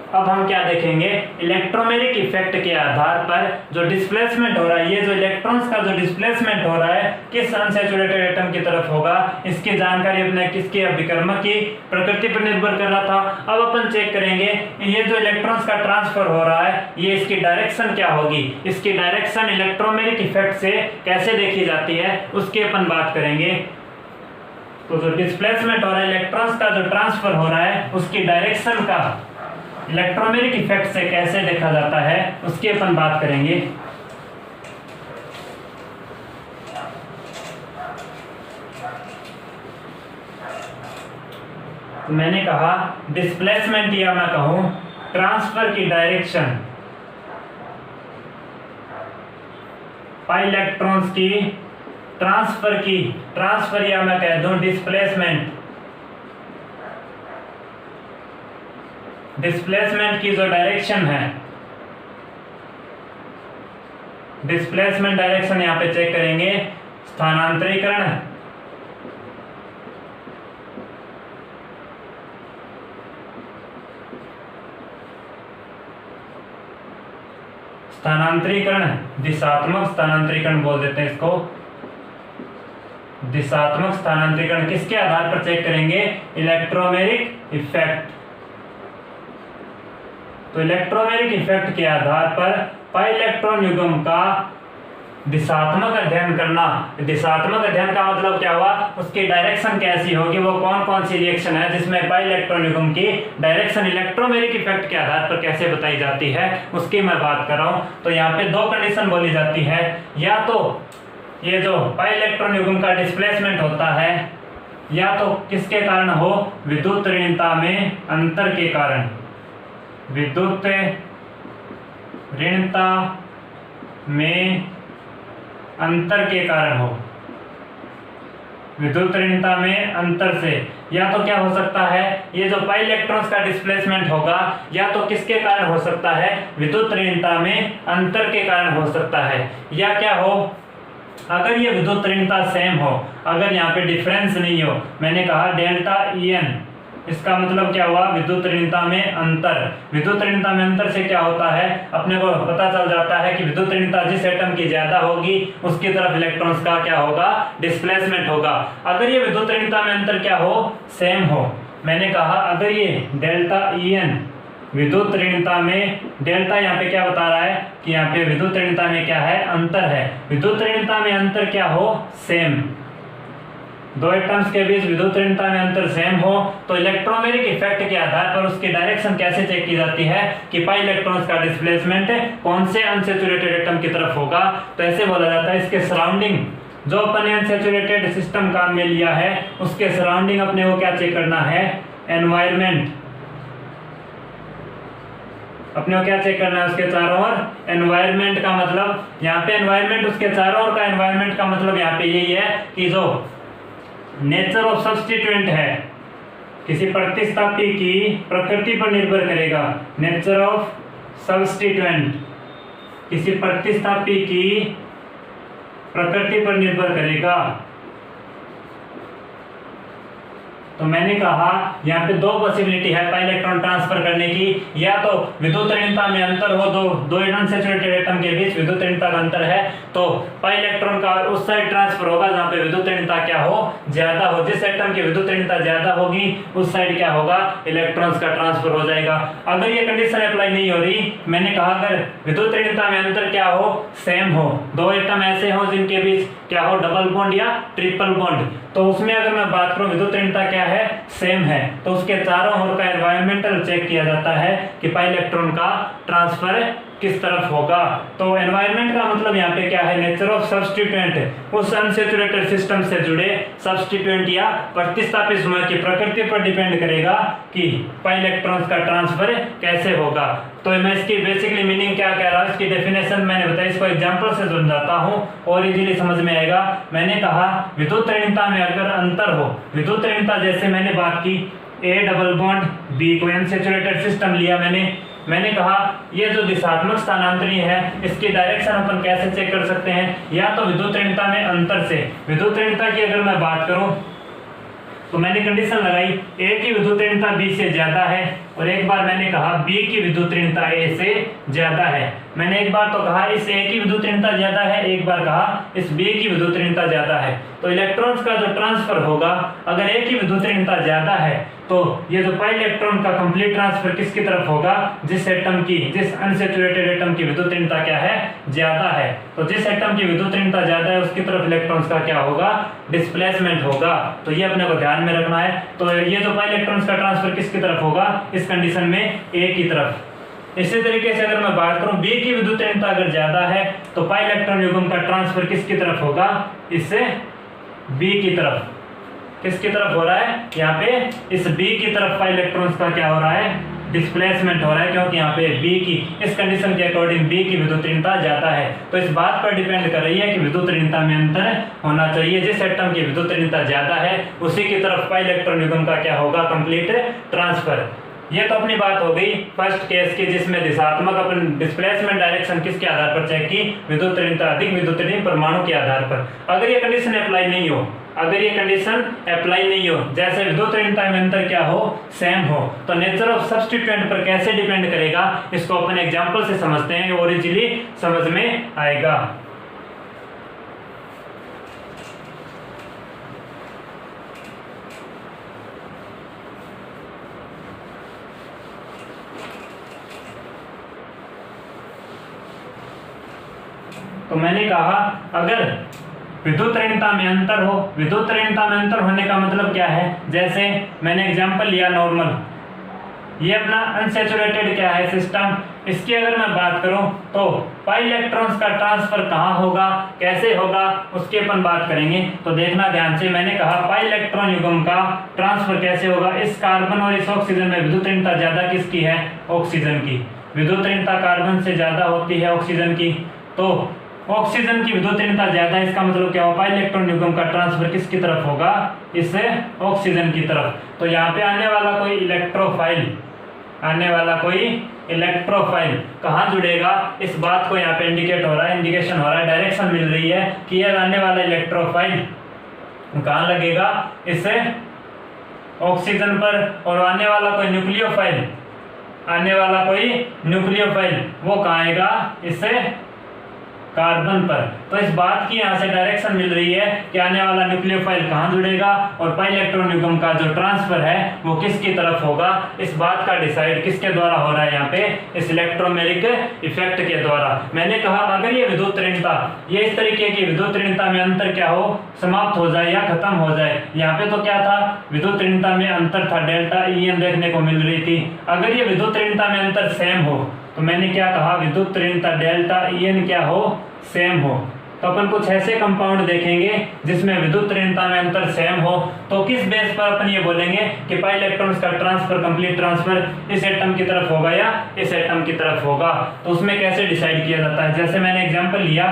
अब हम क्या देखेंगे, इलेक्ट्रोमैग्नेटिक इफेक्ट के आधार पर जो डिस्प्लेसमेंट हो रहा है, ये जो इलेक्ट्रॉन्स का जो डिस्प्लेसमेंट हो रहा है किस अनसैचुरेटेड एटम की तरफ होगा, इसकी जानकारी अपने किसके अभिकर्मक की प्रकृति पर निर्भर कर रहा था। अब अपन चेक करेंगे ये जो इलेक्ट्रॉन्स का ट्रांसफर हो रहा है ये इसकी डायरेक्शन क्या होगी, इसकी डायरेक्शन इलेक्ट्रोमैग्नेटिक इफेक्ट से कैसे देखी जाती है उसकी अपन बात करेंगे। तो जो डिस्प्लेसमेंट हो रहा है, इलेक्ट्रॉन्स का जो ट्रांसफर हो रहा है उसकी डायरेक्शन का इलेक्ट्रोमैग्नेटिक इफेक्ट से कैसे देखा जाता है उसकी अपन बात करेंगे। तो मैंने कहा डिस्प्लेसमेंट या मैं कहूं ट्रांसफर की डायरेक्शन पाई इलेक्ट्रॉन्स की ट्रांसफर या मैं कह दूं डिस्प्लेसमेंट की जो डायरेक्शन है, डिस्प्लेसमेंट डायरेक्शन यहां पे चेक करेंगे, स्थानांतरीकरण दिशात्मक स्थानांतरीकरण बोल देते हैं इसको, दिशात्मक स्थानांतरीकरण किसके आधार पर चेक करेंगे, इलेक्ट्रोमैग्नेटिक इफेक्ट। तो इलेक्ट्रोमैग्नेटिक इफेक्ट के आधार पर पाई इलेक्ट्रॉन युग्म का दिशात्मक अध्ययन करना। दिशात्मक अध्ययन का मतलब क्या हुआ, उसकी डायरेक्शन कैसी होगी, वो कौन कौन सी रिएक्शन है जिसमें पाई इलेक्ट्रॉन युग्म की डायरेक्शन इलेक्ट्रोमैग्नेटिक इफेक्ट के आधार पर कैसे बताई जाती है उसकी मैं बात कर रहा हूं। तो यहाँ पे दो कंडीशन बोली जाती है, या तो ये जो पाई इलेक्ट्रॉन युग्म का डिस्प्लेसमेंट होता है या तो किसके कारण हो, विद्युत ऋणता में अंतर के कारण, विद्युत ऋणता में अंतर के कारण हो, विद्युत ऋणता में अंतर से। या तो क्या हो सकता है, ये जो पाई इलेक्ट्रॉन्स का डिस्प्लेसमेंट होगा या तो किसके कारण हो सकता है, विद्युत ऋणता में अंतर के कारण हो सकता है, या क्या हो, अगर ये विद्युत ऋणता सेम हो, अगर यहाँ पे डिफरेंस नहीं हो। मैंने कहा डेल्टा EN, इसका मतलब क्या हुआ, विद्युत ऋणता में अंतर। विद्युत ऋणता में अंतर से क्या होता है, अपने को पता चल जाता है कि विद्युत ऋणता जिस एटम की ज्यादा होगी उसकी तरफ इलेक्ट्रॉन्स का क्या होगा, डिस्प्लेसमेंट होगा। अगर ये विद्युत ऋणता में अंतर क्या हो, सेम हो। मैंने कहा अगर ये डेल्टा EN विद्युत ऋणता में, डेल्टा यहाँ पे क्या बता रहा है कि यहाँ पे विद्युत ऋणता में क्या है, अंतर है। विद्युत ऋणता में अंतर क्या हो, सेम। दो एटम्स के बीच विद्युत ऋणता में अंतर सेम हो तो इलेक्ट्रोमैग्नेटिक इफेक्ट के आधार पर उसकी डायरेक्शन कैसे चेक की जाती है कि पाई इलेक्ट्रॉन्स का डिस्प्लेसमेंट कौन से अनसैचुरेटेड एटम की तरफ होगा। तो ऐसे बोला जाता है, इसके सराउंडिंग जो अपन अनसैचुरेटेड सिस्टम काम में लिया है उसके सराउंडिंग अपने को क्या चेक करना है, एनवायरमेंट। अपने को क्या चेक करना है, उसके चारों ओर एनवायरमेंट का मतलब यहाँ पे एनवायरमेंट, उसके चारों ओर का एनवायरमेंट का मतलब यहाँ पे यही है कि जो नेचर ऑफ सब्स्टिट्यूएंट है किसी प्रतिस्थापी की प्रकृति पर निर्भर करेगा। नेचर ऑफ सब्स्टिट्यूएंट किसी प्रतिस्थापी की प्रकृति पर निर्भर करेगा। तो मैंने कहा यहाँ पे दो पॉसिबिलिटी है पाई इलेक्ट्रॉन ट्रांसफर करने की, या तो विद्युत ऋणता में अंतर हो, दो अनसैचुरेटेड एटम के बीच विद्युत ऋणता का अंतर है तो पाई इलेक्ट्रॉन का उस साइड ट्रांसफर होगा जहाँ पे विद्युत ऋणता क्या हो, ज्यादा हो। जिस एटम की विद्युत ऋणता ज्यादा होगी उस साइड क्या होगा, इलेक्ट्रॉन्स का ट्रांसफर हो जाएगा। अगर ये कंडीशन अप्लाई नहीं हो रही, मैंने कहा अगर विद्युत ऋणता में अंतर क्या हो, सेम हो, दो एटम ऐसे हो जिनके बीच क्या हो, डबल बॉन्ड या ट्रिपल बॉन्ड, तो उसमें अगर मैं बात करूं विद्युत ऋणता क्या है, सेम है, तो उसके चारों ओर का एनवायरमेंटल चेक किया जाता है कि पाई इलेक्ट्रॉन का ट्रांसफर किस तरफ होगा। तो एनवायरनमेंट का मतलब यहाँ पे क्या है, नेचर ऑफ सब्स्टिट्यूएंट, उस अनसैचुरेटेड सिस्टम से जुड़े सब्स्टिट्यूएंट या प्रतिस्थापित समूह की प्रकृति पर डिपेंड करेगा कि पाई इलेक्ट्रॉन्स का ट्रांसफर कैसे होगा। तो मैं इसकी बेसिकली मीनिंग क्या कह रहा हूँ, इसकी डेफिनेशन मैंने बताया, इसको एग्जांपल से समझाता हूँ और इजीली समझ में आएगा। मैंने कहा विद्युत ऋणता में अगर अंतर हो, विद्युत ऋणता जैसे मैंने बात की ए डबल बॉन्ड बी को अनसैचुरेटेड सिस्टम लिया मैंने कहा ये जो दिशात्मक स्थानांतरण है इसकी डायरेक्शन अपन कैसे चेक कर सकते हैं, या तो विद्युत ऋणता में अंतर से। विद्युत ऋणता की अगर मैं बात करूं तो मैंने कंडीशन लगाई ए की विद्युत ऋणता बी से ज्यादा है और एक बार मैंने कहा बी की विद्युत ऋणता ए से ज्यादा है। मैंने एक बार तो कहा इस ए की विद्युत ऋणता ज्यादा है, एक बार कहा इस बी की विद्युत ऋणता ज्यादा है। तो इलेक्ट्रॉन्स का जो ट्रांसफर होगा, अगर ए की विद्युत ऋणता ज्यादा है तो ये जो पाई इलेक्ट्रॉन का कंप्लीट ट्रांसफर किसकी तरफ होगा, जिस अनसैचुरेटेड एटम की विद्युत ऋणता क्या है, ज्यादा है। तो जिस एटम की विद्युत ऋणता ज्यादा है उसकी तरफ इलेक्ट्रॉन्स का क्या होगा, डिस्प्लेसमेंट होगा। तो ये अपने को ध्यान में रखना है। तो ये जो पाई इलेक्ट्रॉन्स का ट्रांसफर किसकी तरफ होगा, इस कंडीशन में ए की तरफ। इसी तरीके से अगर मैं बात करूं बी की विद्युत ऋणता अगर ज्यादा है तो पाई इलेक्ट्रॉन युग्म का ट्रांसफर किसकी तरफ होगा, इससे बी की तरफ। किसकी तरफ हो रहा है, यहाँ पे इस बी की तरफ पाई इलेक्ट्रॉन्स का क्या हो रहा है, डिस्प्लेसमेंट हो रहा है, क्योंकि यहाँ पे बी की इस कंडीशन के अकॉर्डिंग बी की विद्युत ऋणता ज्यादा है। तो इस बात पर डिपेंड कर रही है कि विद्युत ऋणता में अंतर होना चाहिए। जिस एटम की विद्युत ऋणता ज्यादा है उसी की तरफ पाई इलेक्ट्रॉन युग्म का क्या होगा, कंप्लीट ट्रांसफर। ये तो अपनी बात हो गई फर्स्ट केस की, जिसमें दिशात्मक अपन डिस्प्लेसमेंट डायरेक्शन किसके आधार पर चेक की, विद्युत ऋणता अधिक विद्युत ऋण परमाणु के आधार पर। अगर ये कंडीशन अप्लाई नहीं हो, अगर ये कंडीशन अप्लाई नहीं हो, जैसे विद्युत ऋणता में अंतर क्या हो, सेम हो, तो नेचर ऑफ सब्स्टिट्यूएंट पर कैसे डिपेंड करेगा, इसको अपन एग्जांपल से समझते हैं और इजीली समझ में आएगा। तो मैंने कहा अगर विद्युत ऋणता में अंतर हो, विद्युत ऋणता में अंतर होने का मतलब क्या है, जैसे मैंने एग्जांपल लिया नॉर्मल, ये अपना अनसैचुरेटेड क्या है सिस्टम, इसकी अगर मैं बात करूं तो पाई इलेक्ट्रॉन्स का ट्रांसफर कहाँ होगा, कैसे होगा, उसकी अपन बात करेंगे। तो देखना ध्यान से, मैंने कहा पाई इलेक्ट्रॉन युग्म का ट्रांसफर कैसे होगा, इस कार्बन और इस ऑक्सीजन में विद्युत ऋणता ज्यादा किसकी है, ऑक्सीजन की। विद्युत ऋणता कार्बन से ज्यादा होती है ऑक्सीजन की, तो ऑक्सीजन की विद्युत ऋणता ज्यादा है, इसका मतलब क्या होगा, इलेक्ट्रॉन युग्म का ट्रांसफर किसकी तरफ होगा, इससे ऑक्सीजन की तरफ। तो यहाँ पे आने वाला कोई इलेक्ट्रोफाइल कहाँ जुड़ेगा, इस बात को यहाँ पे इंडिकेट हो रहा है, इंडिकेशन हो रहा है, डायरेक्शन मिल रही है कि यह आने वाला इलेक्ट्रोफाइल कहाँ लगेगा, इससे ऑक्सीजन पर। और आने वाला कोई न्यूक्लियोफाइल वो कहाँ आएगा, इससे कार्बन पर। तो इस बात की यहाँ से डायरेक्शन मिल रही है कि आने वाला न्यूक्लियोफाइल कहाँ जुड़ेगा और पाई इलेक्ट्रॉन युग्म का जो ट्रांसफर है वो किसकी तरफ होगा। इस बात का डिसाइड किसके द्वारा हो रहा है, यहाँ पे इस इलेक्ट्रोमेरिक इफेक्ट के द्वारा। मैंने कहा अगर ये विद्युत ऋणता, ये इस तरीके की विद्युत ऋणता में अंतर क्या हो, समाप्त हो जाए या खत्म हो जाए। यहाँ पे तो क्या था, विद्युत ऋणता में अंतर था, डेल्टा EN देखने को मिल रही थी। अगर ये विद्युत ऋणता में अंतर सेम हो तो मैंने क्या कहा, विद्युत ऋणता डेल्टा EN क्या हो, सेम हो। तो अपन कुछ ऐसे कंपाउंड देखेंगे जिसमें विद्युत ऋणता में अंतर सेम हो, तो किस बेस पर अपन ये बोलेंगे कि पाई इलेक्ट्रॉन्स का ट्रांसफर, कंप्लीट ट्रांसफर इस एटम की तरफ होगा या इस एटम की तरफ होगा। तो उसमें कैसे डिसाइड किया जाता है, जैसे मैंने एग्जांपल लिया,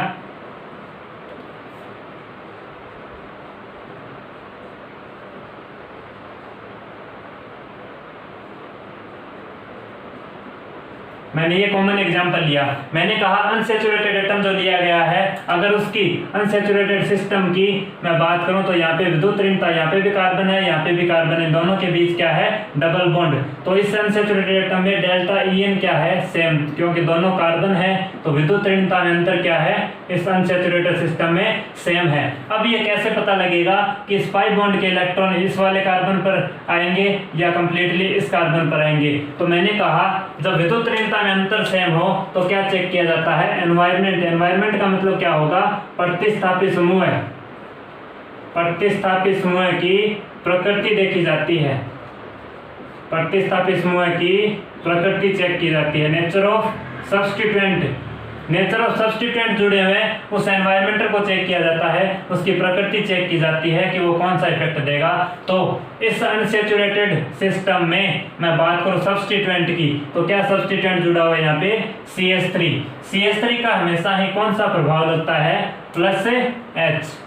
मैंने ये कॉमन एग्जांपल लिया। मैंने कहा अनसैचुरेटेड एटम जो लिया गया है, अगर उसकी अनसैचुरेटेड सिस्टम की मैं बात करूं तो यहाँ पे विद्युत ऋणता, यहाँ पे भी कार्बन है, यहाँ पे भी कार्बन है, दोनों के बीच क्या है, डबल बॉन्ड। तो इस अनसैचुरेटेड एटम में डेल्टा EN क्या है, सेम, क्योंकि दोनों कार्बन है तो विद्युत ऋणता में अंतर क्या है, इस अनसैचुरेटेड सिस्टम में सेम है। अब ये कैसे पता लगेगा कि इस पाई बॉन्ड के इलेक्ट्रॉन इस वाले कार्बन पर आएंगे या कंप्लीटली इस कार्बन पर आएंगे। तो मैंने कहा जब विद्युत ऋणता में अंतर सेम हो तो क्या चेक किया जाता है, एनवायरनमेंट। एनवायरनमेंट का मतलब क्या होगा, प्रतिस्थापित समूह है, प्रतिस्थापित समूह की प्रकृति देखी जाती है, प्रतिस्थापित समूह की प्रकृति चेक की जाती है, nature of substituent, nature of substituent जुड़े हुए हैं, उस एनवायरमेंट को चेक किया जाता है, उसकी प्रकृति चेक की जाती है कि वो कौन सा इफेक्ट देगा। तो इस अनसैचुरेटेड सिस्टम में मैं बात करूं सब्स्टिट्यूएंट की, तो क्या सब्स्टिट्यूएंट जुड़ा हुआ है यहाँ पे CH3। CH3 का हमेशा ही कौन सा प्रभाव लगता है, +H।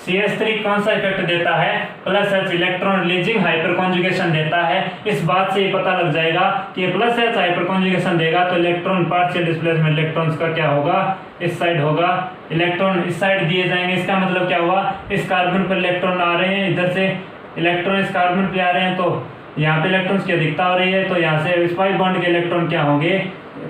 CH3 कौन सा इफेक्ट देता है, +H, electron releasing hyper conjugation देता है। इस बात से ये पता लग जाएगा कि +H हाइपर कॉन्जुगेशन देगा तो इलेक्ट्रॉन पार्शियल डिस्प्लेसमेंट इलेक्ट्रॉन्स का क्या होगा, इस साइड होगा, इलेक्ट्रॉन इस साइड दिए जाएंगे। इसका मतलब क्या हुआ, इस कार्बन पर इलेक्ट्रॉन आ रहे हैं, इधर से इलेक्ट्रॉन इस कार्बन पे आ रहे हैं, तो यहाँ पे इलेक्ट्रॉन्स की अधिकता हो रही है, तो यहाँ से इस पाई बॉन्ड के इलेक्ट्रॉन क्या होंगे,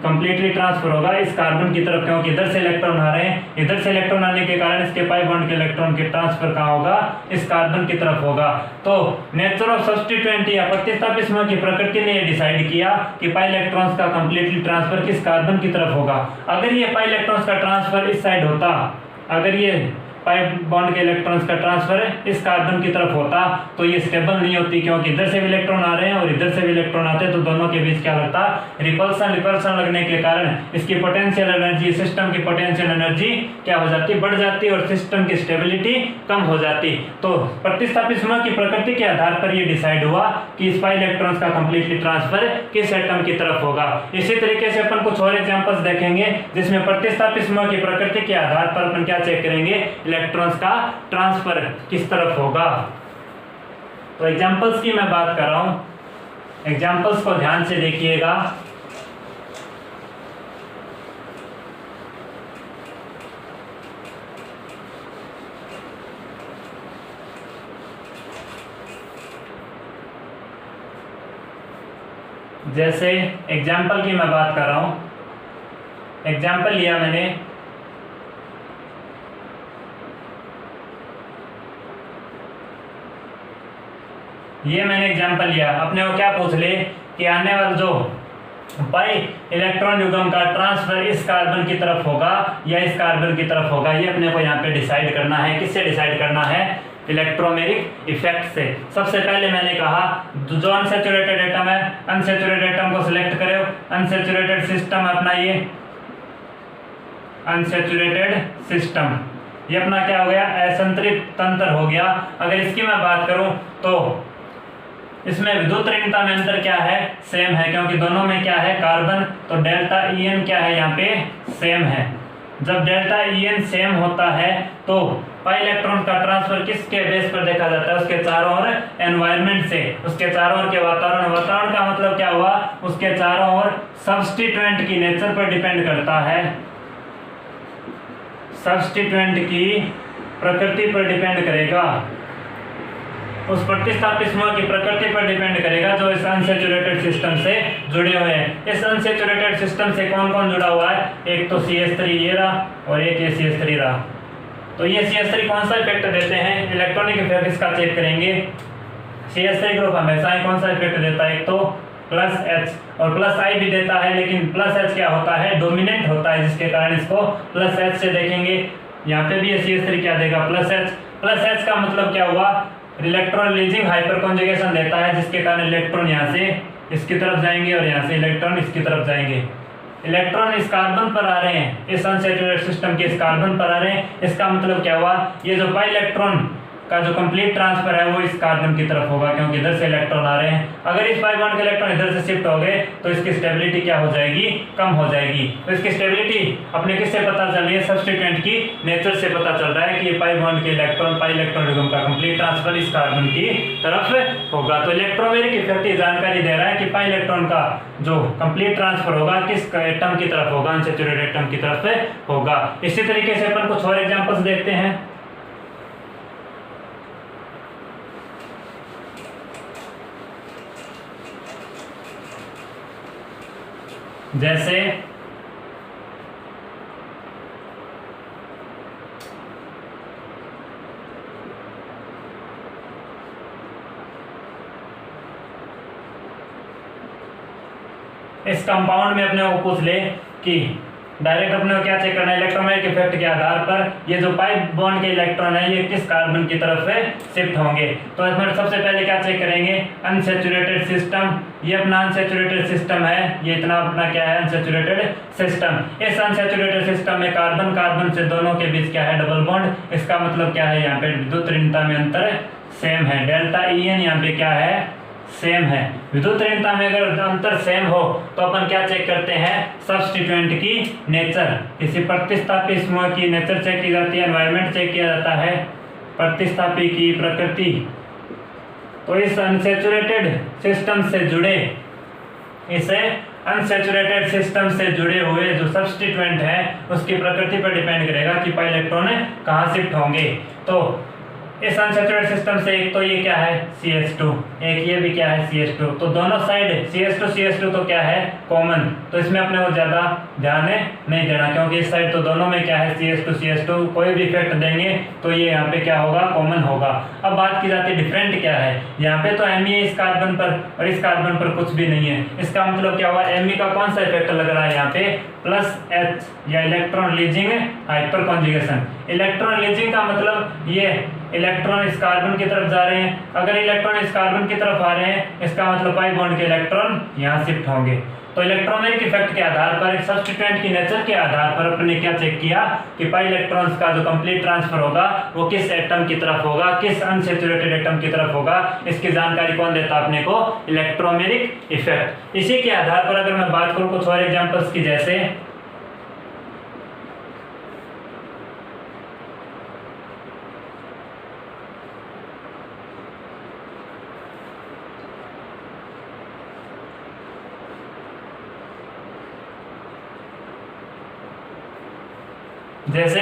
कंप्लीटली ट्रांसफर होगा इस कार्बन की तरफ, क्योंकि इधर से इलेक्ट्रॉन आ रहे हैं, इधर से इलेक्ट्रॉन आने के कारण इसके पाई बॉन्ड के इलेक्ट्रॉन के ट्रांसफर कहाँ होगा, इस कार्बन की तरफ होगा। तो नेचर ऑफ सब्स्टिट्यूएंट या प्रतिस्थापित समूह की प्रकृति ने यह डिसाइड किया कि पाई इलेक्ट्रॉन्स का कंप्लीटली ट्रांसफर किस कार्बन की तरफ होगा। अगर ये पाई इलेक्ट्रॉन्स का ट्रांसफर इस साइड होता, अगर ये पाई बॉन्ड के इलेक्ट्रॉन्स का ट्रांसफर इस कार्बन की तरफ होता तो ये स्टेबल नहीं होती, क्योंकि इधर से भी इलेक्ट्रॉन आ रहे हैं और इधर से भी इलेक्ट्रॉन आते हैं, तो दोनों के बीच क्या लगता, रिपल्सन लगने के कारण इसकी पोटेंशियल एनर्जी, सिस्टम की पोटेंशियल एनर्जी क्या हो जाती, बढ़ जाती और सिस्टम की स्टेबिलिटी कम हो जाती। तो प्रतिस्थापित समूह की प्रकृति के आधार पर यह डिसाइड हुआ कि इस पाई इलेक्ट्रॉन्स का कंप्लीटली ट्रांसफर किस एटम की तरफ होगा। इसी तरीके से अपन कुछ और एग्जांपल्स देखेंगे जिसमें प्रतिस्थापित समूह की प्रकृति के आधार पर अपन क्या चेक करेंगे, इलेक्ट्रॉन्स का ट्रांसफर किस तरफ होगा। तो एग्जांपल्स की मैं बात कर रहा हूं, एग्जांपल्स को ध्यान से देखिएगा। जैसे एग्जाम्पल की मैं बात कर रहा हूं, एग्जाम्पल लिया मैंने एग्जाम्पल लिया, अपने को क्या पूछ ले कि आने वाला जो पाई इलेक्ट्रॉन युग्म का ट्रांसफर इस कार्बन की तरफ होगा या इस कार्बन की तरफ होगा, ये अपने को यहाँ पे डिसाइड करना है। किससे डिसाइड करना है, इलेक्ट्रोमेरिक इफेक्ट से। सबसे पहले मैंने कहा जो अनसैचुरेटेड एटम है, अनसैचुरेटेड एटम को सिलेक्ट करो, अनसैचुरेटेड सिस्टम अपनाइए, अनसैचुरेटेड सिस्टम, ये अपना क्या हो गया, असंतृप्त तंत्र हो गया। अगर इसकी मैं बात करूं तो इसमें विद्युत ऋणता में अंतर क्या है, सेम है, क्योंकि दोनों में क्या है, कार्बन, तो डेल्टा EN क्या है यहाँ पे, सेम है। जब डेल्टा EN सेम होता है तो पाई इलेक्ट्रॉन का ट्रांसफर किसके बेस पर देखा जाता है, उसके चारों ओर एनवायरनमेंट से, उसके चारों ओर के वातावरण। वातावरण का मतलब क्या हुआ, उसके चारों ओर सब्स्टिट्यूएंट की नेचर पर डिपेंड करता है, सब्स्टिट्यूएंट की प्रकृति पर डिपेंड करेगा, उस प्रतिस्थापित समूह की प्रकृति पर डिपेंड करेगा जो इस अनसैचुरेटेड सिस्टम से जुड़े हुए हैं। इस अनसैचुरेटेड सिस्टम से कौन कौन जुड़ा हुआ है, एक तो CH3 ये रहा और एक ये CH3 रहा। तो ये CH3 कौन सा इफेक्ट देते हैं, इलेक्ट्रॉनिक इफेक्ट इसका चेक करेंगे। CH3 ग्रुप हमेशा ही कौन सा इफेक्ट देता है, एक तो +H और +I भी देता है, लेकिन +H क्या होता है, डोमिनेंट होता है, जिसके कारण इसको +H से देखेंगे। यहाँ पे भी ये CH3 क्या देगा, +H का मतलब क्या हुआ, इलेक्ट्रॉन रिलीजिंग हाइपर कॉन्जुगेशन देता है, जिसके कारण इलेक्ट्रॉन यहाँ से इसकी तरफ जाएंगे और यहाँ से इलेक्ट्रॉन इसकी तरफ जाएंगे। इलेक्ट्रॉन इस कार्बन पर आ रहे हैं, इस अनसैचुरेटेड सिस्टम के इस कार्बन पर आ रहे हैं, इसका मतलब क्या हुआ, ये जो पाई इलेक्ट्रॉन का जो कंप्लीट ट्रांसफर है वो इस कार्बन की तरफ होगा, क्योंकि इधर से इलेक्ट्रॉन आ रहे हैं। अगर इस पाई बॉन्ड के इलेक्ट्रॉन इधर से शिफ्ट हो गए तो इसकी स्टेबिलिटी क्या हो जाएगी, कम हो जाएगी। तो इसकी स्टेबिलिटी अपने किससे पता चल रही है, सब्स्टिट्यूएंट की नेचर से पता चल रहा है कि ये पाई बॉन्ड के इलेक्ट्रॉन, पाई इलेक्ट्रॉन युग्म का कंप्लीट ट्रांसफर इस कार्बन की तरफ होगा। तो इलेक्ट्रोमेरिक इफेक्ट की जानकारी दे रहा है कि पाई इलेक्ट्रॉन का जो कंप्लीट ट्रांसफर होगा किस एटम की तरफ होगा, अनसैचुरेटेड एटम की तरफ होगा। इसी तरीके से अपन कुछ और एग्जांपल्स देखते हैं। जैसे इस कंपाउंड में अपने को पूछ ले कि डायरेक्ट अपने को क्या चेक करना है, इलेक्ट्रोमैग्नेटिक इफेक्ट के आधार पर ये जो पाई बॉन्ड के इलेक्ट्रॉन है ये किस कार्बन की तरफ से शिफ्ट होंगे। तो इसमें सबसे पहले क्या चेक करेंगे, अनसैचुरेटेड सिस्टम, ये अपना अनसैचुरेटेड सिस्टम है, ये इतना अपना क्या है अनसैचुरेटेड सिस्टम। इस अनसैचुरेटेड सिस्टम में कार्बन कार्बन से दोनों के बीच क्या है डबल बॉन्ड, इसका मतलब क्या है यहाँ पे विद्युत ऋणता में अंतर सेम है, डेल्टा ई एन यहाँ पे क्या है सेम है। विद्युत ऋणता में अगर अंतर सेम हो तो अपन क्या चेक करते हैं, सब्स्टिट्यूएंट की नेचर, किसी प्रतिस्थापी समूह की नेचर चेक की जाती है, एनवायरनमेंट चेक किया जाता है, प्रतिस्थापी की प्रकृति। तो इस अनसैचुरेटेड सिस्टम से जुड़े, इसे अनसैचुरेटेड सिस्टम से जुड़े हुए जो सब्स्टिट्यूएंट है उसकी प्रकृति पर डिपेंड करेगा कि पाई इलेक्ट्रॉन कहाँ शिफ्ट होंगे। तो इस अनसैचुरेटेड सिस्टम से एक तो ये क्या है CH2, एक ये भी क्या है CH2, तो दोनों साइड CH2 तो क्या है कॉमन, तो इसमें अपने को ज्यादा ध्यान नहीं देना क्योंकि इस साइड तो दोनों में क्या है CH2 कोई भी इफेक्ट देंगे तो ये यहाँ पे क्या होगा कॉमन होगा। अब बात की जाती है डिफरेंट क्या है, यहाँ पे तो Me है इस कार्बन पर और इस कार्बन पर कुछ भी नहीं है, इसका मतलब क्या हुआ Me का कौन सा इफेक्ट लग रहा है यहाँ पे +H या electron releasing hyperconjugation. Electron releasing का मतलब ये इलेक्ट्रॉन इस कार्बन की तरफ जा रहे हैं, अगर इलेक्ट्रॉन इस कार्बन की तरफ आ रहे हैं इसका मतलब पाई बॉन्ड के इलेक्ट्रॉन यहाँ शिफ्ट होंगे। तो इलेक्ट्रोमैग्नेटिक इफेक्ट के आधार पर, एक सब्स्टिट्यूएंट की नेचर के आधार पर अपने क्या चेक किया कि पाई इलेक्ट्रॉन्स का जो कंप्लीट ट्रांसफर होगा वो किस एटम की तरफ होगा, किस अनसैचुरेटेड एटम की तरफ होगा, इसकी जानकारी कौन देता अपने को, इलेक्ट्रोमैग्नेटिक इफेक्ट। इसी के आधार पर अगर मैं बात करूं कुछ और एग्जांपल्स की, जैसे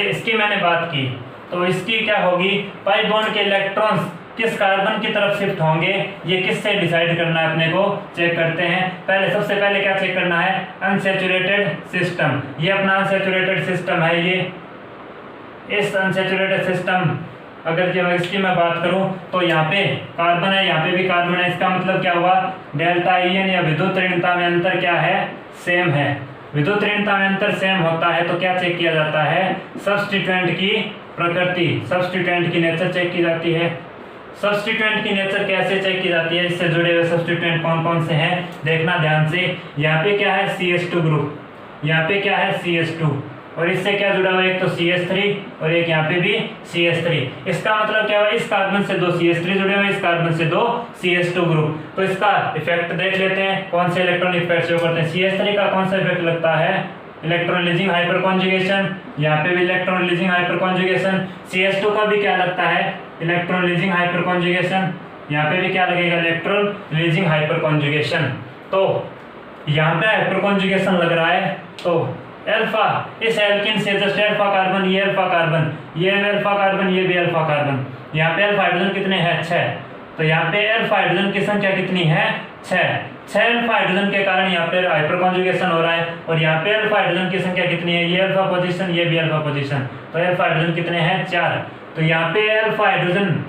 इसकी मैंने बात की तो इसकी क्या होगी, पाई बॉन्ड के इलेक्ट्रॉन्स किस कार्बन की तरफ शिफ्ट होंगे, ये किससे डिसाइड करना है अपने को, चेक करते हैं। पहले सबसे पहले क्या चेक करना है, अनसैचुरेटेड सिस्टम, ये अपना अनसैचुरेटेड सिस्टम है, ये इस अनसैचुरेटेड सिस्टम अगर जो इसकी मैं बात करूं तो यहाँ पे कार्बन है, यहाँ पे भी कार्बन है, इसका मतलब क्या हुआ डेल्टा ई एन या विद्युत ऋणता में अंतर क्या है सेम है। विद्युत ऋणता में अंतर सेम होता है तो क्या चेक किया जाता है, सब्स्टिट्यूएंट की प्रकृति, सब्स्टिट्यूएंट की नेचर चेक की जाती है। सब्स्टिट्यूएंट की नेचर कैसे चेक की जाती है, इससे जुड़े हुए सब्स्टिट्यूएंट कौन कौन से हैं देखना ध्यान से। यहाँ पे क्या है CH2 ग्रुप, यहाँ पे क्या है CH2 और इससे क्या जुड़ा हुआ है, एक तो CH3 और एक यहाँ पे भी CH3। इसका मतलब क्या हुआ, इस कार्बन से 2 CH3 जुड़े हुए, इस कार्बन से 2 CH2 ग्रुप। तो इसका इफेक्ट देख लेते हैं, कौन से इलेक्ट्रॉन इफेक्ट शो करते हैं। CH3 का कौन सा इफेक्ट लगता है, इलेक्ट्रॉन लीजिंग हाइपर कॉन्जुगेशन, यहाँ पे भी electron releasing hyper conjugation. CH2 का भी क्या लगता है, इलेक्ट्रॉन लीजिंग हाइपर कॉन्जुगेशन, यहाँ पे भी क्या लगेगा, इलेक्ट्रॉन लीजिंग हाइपर कॉन्जुगेशन। तो यहाँ पे हाइपर कॉन्जुगेशन लग रहा है तो अल्फा, इस एल्किन से जस्ट अल्फा कार्बन, ये अल्फा कार्बन, ये अल्फा कार्बन, ये भी अल्फा कार्बन, यहाँ पे अल्फा हाइड्रोजन कितने हैं 6, तो यहाँ पे अल्फा हाइड्रोजन की संख्या कितनी है 6 अल्फा हाइड्रोजन के कारण यहाँ पे हाइपर कॉन्जुगेशन हो रहा है और यहाँ पे अल्फा हाइड्रोजन की संख्या कितनी है, ये अल्फा पोजीशन, ये भी अल्फा पोजीशन, तो अल्फा हाइड्रोजन कितने हैं 4, तो यहाँ पे अल्फा हाइड्रोजन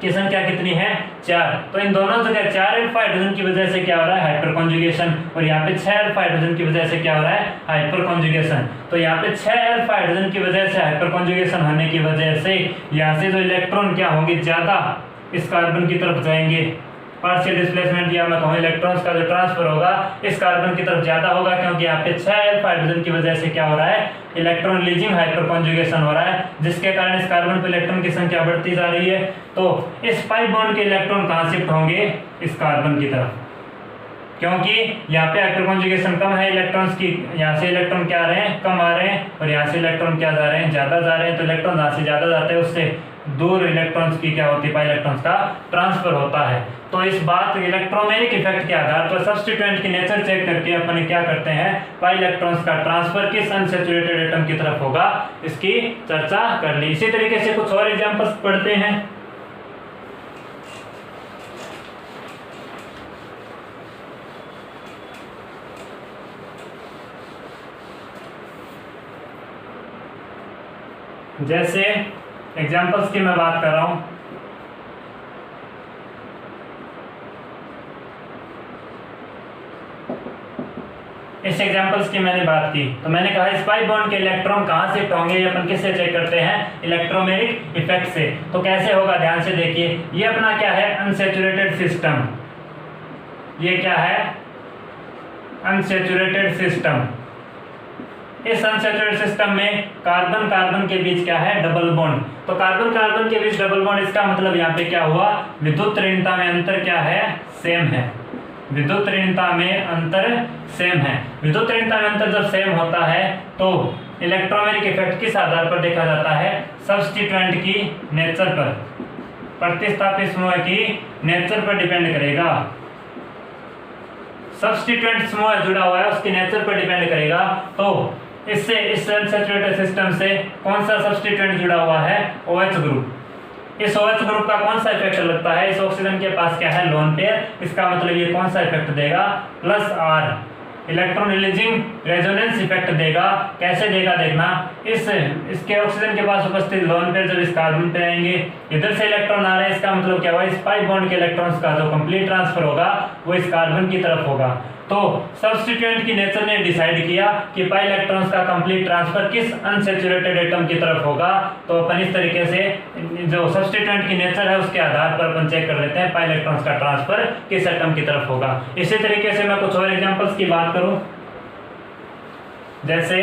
की संख्या कितनी है 4, तो इन दोनों जगह 4 अल्फा हाइड्रोजन की वजह से क्या हो रहा है हाइपर कॉन्जुगेशन और यहाँ पे 6 अल्फा हाइड्रोजन की वजह से क्या हो रहा है हाइपर कॉन्जुगेशन। तो यहाँ पे 6 अल्फा हाइड्रोजन की वजह से हाइपर कॉन्जुगेशन होने की वजह से यहाँ से जो इलेक्ट्रॉन क्या होंगे ज्यादा इस कार्बन की तरफ जाएंगे, पार्शियल डिस्प्लेसमेंट या मैं कहूँ इलेक्ट्रॉन्स का जो ट्रांसफर होगा इस कार्बन की तरफ ज्यादा होगा क्योंकि यहाँ पे 6 अल्फा हाइड्रोजन की वजह से क्या हो रहा है इलेक्ट्रॉन लीजिंग हाइपर कॉन्जुगेशन हो रहा है, जिसके कारण इस कार्बन पर इलेक्ट्रॉन की संख्या बढ़ती जा रही है। तो इस पाई बॉन्ड के इलेक्ट्रॉन कहाँ शिफ्ट होंगे, इस कार्बन की तरफ, क्योंकि यहाँ पे हाइपर कॉन्जुगेशन कम है इलेक्ट्रॉन्स की, यहाँ से इलेक्ट्रॉन क्या आ रहे हैं कम आ रहे हैं और यहाँ से इलेक्ट्रॉन क्या जा रहे हैं ज्यादा जा रहे हैं, तो इलेक्ट्रॉन जहाँ से ज्यादा जाते हैं उससे दूर इलेक्ट्रॉन्स की क्या होती है पाई इलेक्ट्रॉन्स का ट्रांसफर होता है। तो इस बात इलेक्ट्रोमैग्नेटिक इफेक्ट के आधार पर सब्स्टिट्यूएंट की नेचर चेक करके अपन क्या करते हैं पाई इलेक्ट्रॉन्स का ट्रांसफर किस अनसैचुरेटेड एटम की तरफ होगा इसकी चर्चा कर ली। इसी तरीके से कुछ और एग्जांपल्स पढ़ते हैं। जैसे एग्जांपल्स की मैं बात कर रहा हूं, इस एग्जांपल्स की मैंने बात की, तो मैंने कहा इस पाई बॉन्ड के इलेक्ट्रॉन कहाँ शिफ्ट होंगे, ये अपन किससे चेक करते हैं, इलेक्ट्रोमैग्नेटिक इफेक्ट से। तो कैसे होगा, ध्यान से देखिए, ये अपना क्या है, अनसैचुरेटेड सिस्टम। ये क्या है, अनसैचुरेटेड सिस्टम। इस अनसैचुरेटेड सिस्टम में कार्बन कार्बन के बीच क्या है, डबल बॉन्ड। तो कार्बन कार्बन के बीच डबल बॉन्ड, इसका मतलब यहाँ पे क्या हुआ, विद्युत ऋणता में अंतर क्या है, सेम है। विद्युत ऋणता में अंतर सेम है। विद्युत ऋणता में अंतर जब सेम होता है तो इलेक्ट्रोमैग्नेटिक इफेक्ट किस आधार पर देखा जाता है, सब्स्टिट्यूएंट की नेचर पर, प्रतिस्थापित समूह की नेचर पर डिपेंड करेगा। सब्स्टिट्यूएंट समूह जुड़ा हुआ है उसकी नेचर पर डिपेंड करेगा। तो इससे इस अनसैचुरेटेड सिस्टम से कौन सा सब्स्टिट्यूएंट जुड़ा हुआ है, OH ग्रुप। इस OH ग्रुप का कौन सा इफेक्ट लगता है, इस ऑक्सीजन के पास क्या है, लोन पेयर। इसका मतलब ये कौन सा इफेक्ट देगा, +R, electron releasing resonance effect देगा। कैसे देगा देखना, इसके ऑक्सीजन के पास उपस्थित लोन पेयर जब इस कार्बन पे आएंगे, इधर से इलेक्ट्रॉन आ रहे हैं, इसका मतलब क्या हुआ, इस पाई बॉन्ड के इलेक्ट्रॉन्स का जो कंप्लीट ट्रांसफर होगा वो इस कार्बन की तरफ होगा। तो सब्स्टिट्यूएंट की नेचर ने डिसाइड किया कि पाई इलेक्ट्रॉन्स का कंप्लीट ट्रांसफर किस अनसैचुरेटेड एटम की तरफ होगा। तो अपन इस तरीके से जो सब्स्टिट्यूएंट की नेचर है उसके आधार पर अपन चेक कर लेते हैं पाई इलेक्ट्रॉन्स का ट्रांसफर किस एटम की तरफ होगा। इसी तरीके से मैं कुछ और एग्जांपल्स की बात करूं, जैसे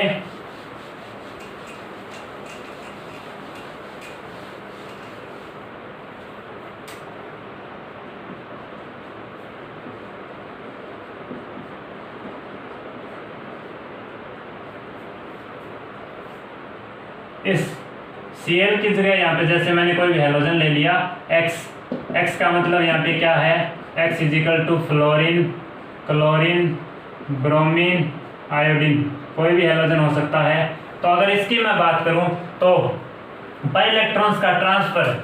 इस Cl की जगह यहाँ पे जैसे मैंने कोई भी हेलोजन ले लिया X का मतलब यहाँ पे क्या है, X = fluorine, chlorine, bromine, iodine, कोई भी हेलोजन हो सकता है। तो अगर इसकी मैं बात करूं तो पाई इलेक्ट्रॉन्स का ट्रांसफर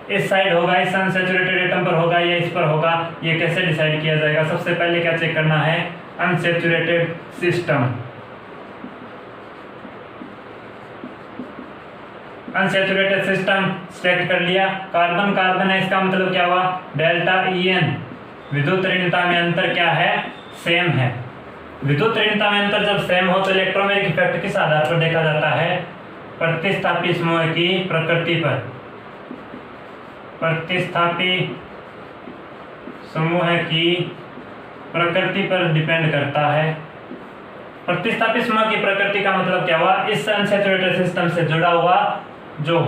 इस साइड होगा, इस अनसैचुरेटेड एटम पर होगा या इस पर होगा, ये कैसे डिसाइड किया जाएगा। सबसे पहले क्या चेक करना है, unsaturated system. Unsaturated system select कर लिया, कार्बन कार्बन है, इसका मतलब क्या हुआ, ΔEn। विद्युत ऋणता में अंतर क्या है, सेम है। विद्युत ऋणता में अंतर जब सेम हो तो इलेक्ट्रोमैग्नेटिक इफेक्ट किस आधार पर देखा जाता है, प्रतिस्थापी समूह की प्रकृति पर। प्रतिस्थापी समूह की प्रकृति पर डिपेंड करता है। प्रतिस्थापी समूह की प्रकृति का मतलब क्या हुआ, इस अनसैचुरेटेड सिस्टम से जुड़ा हुआ जो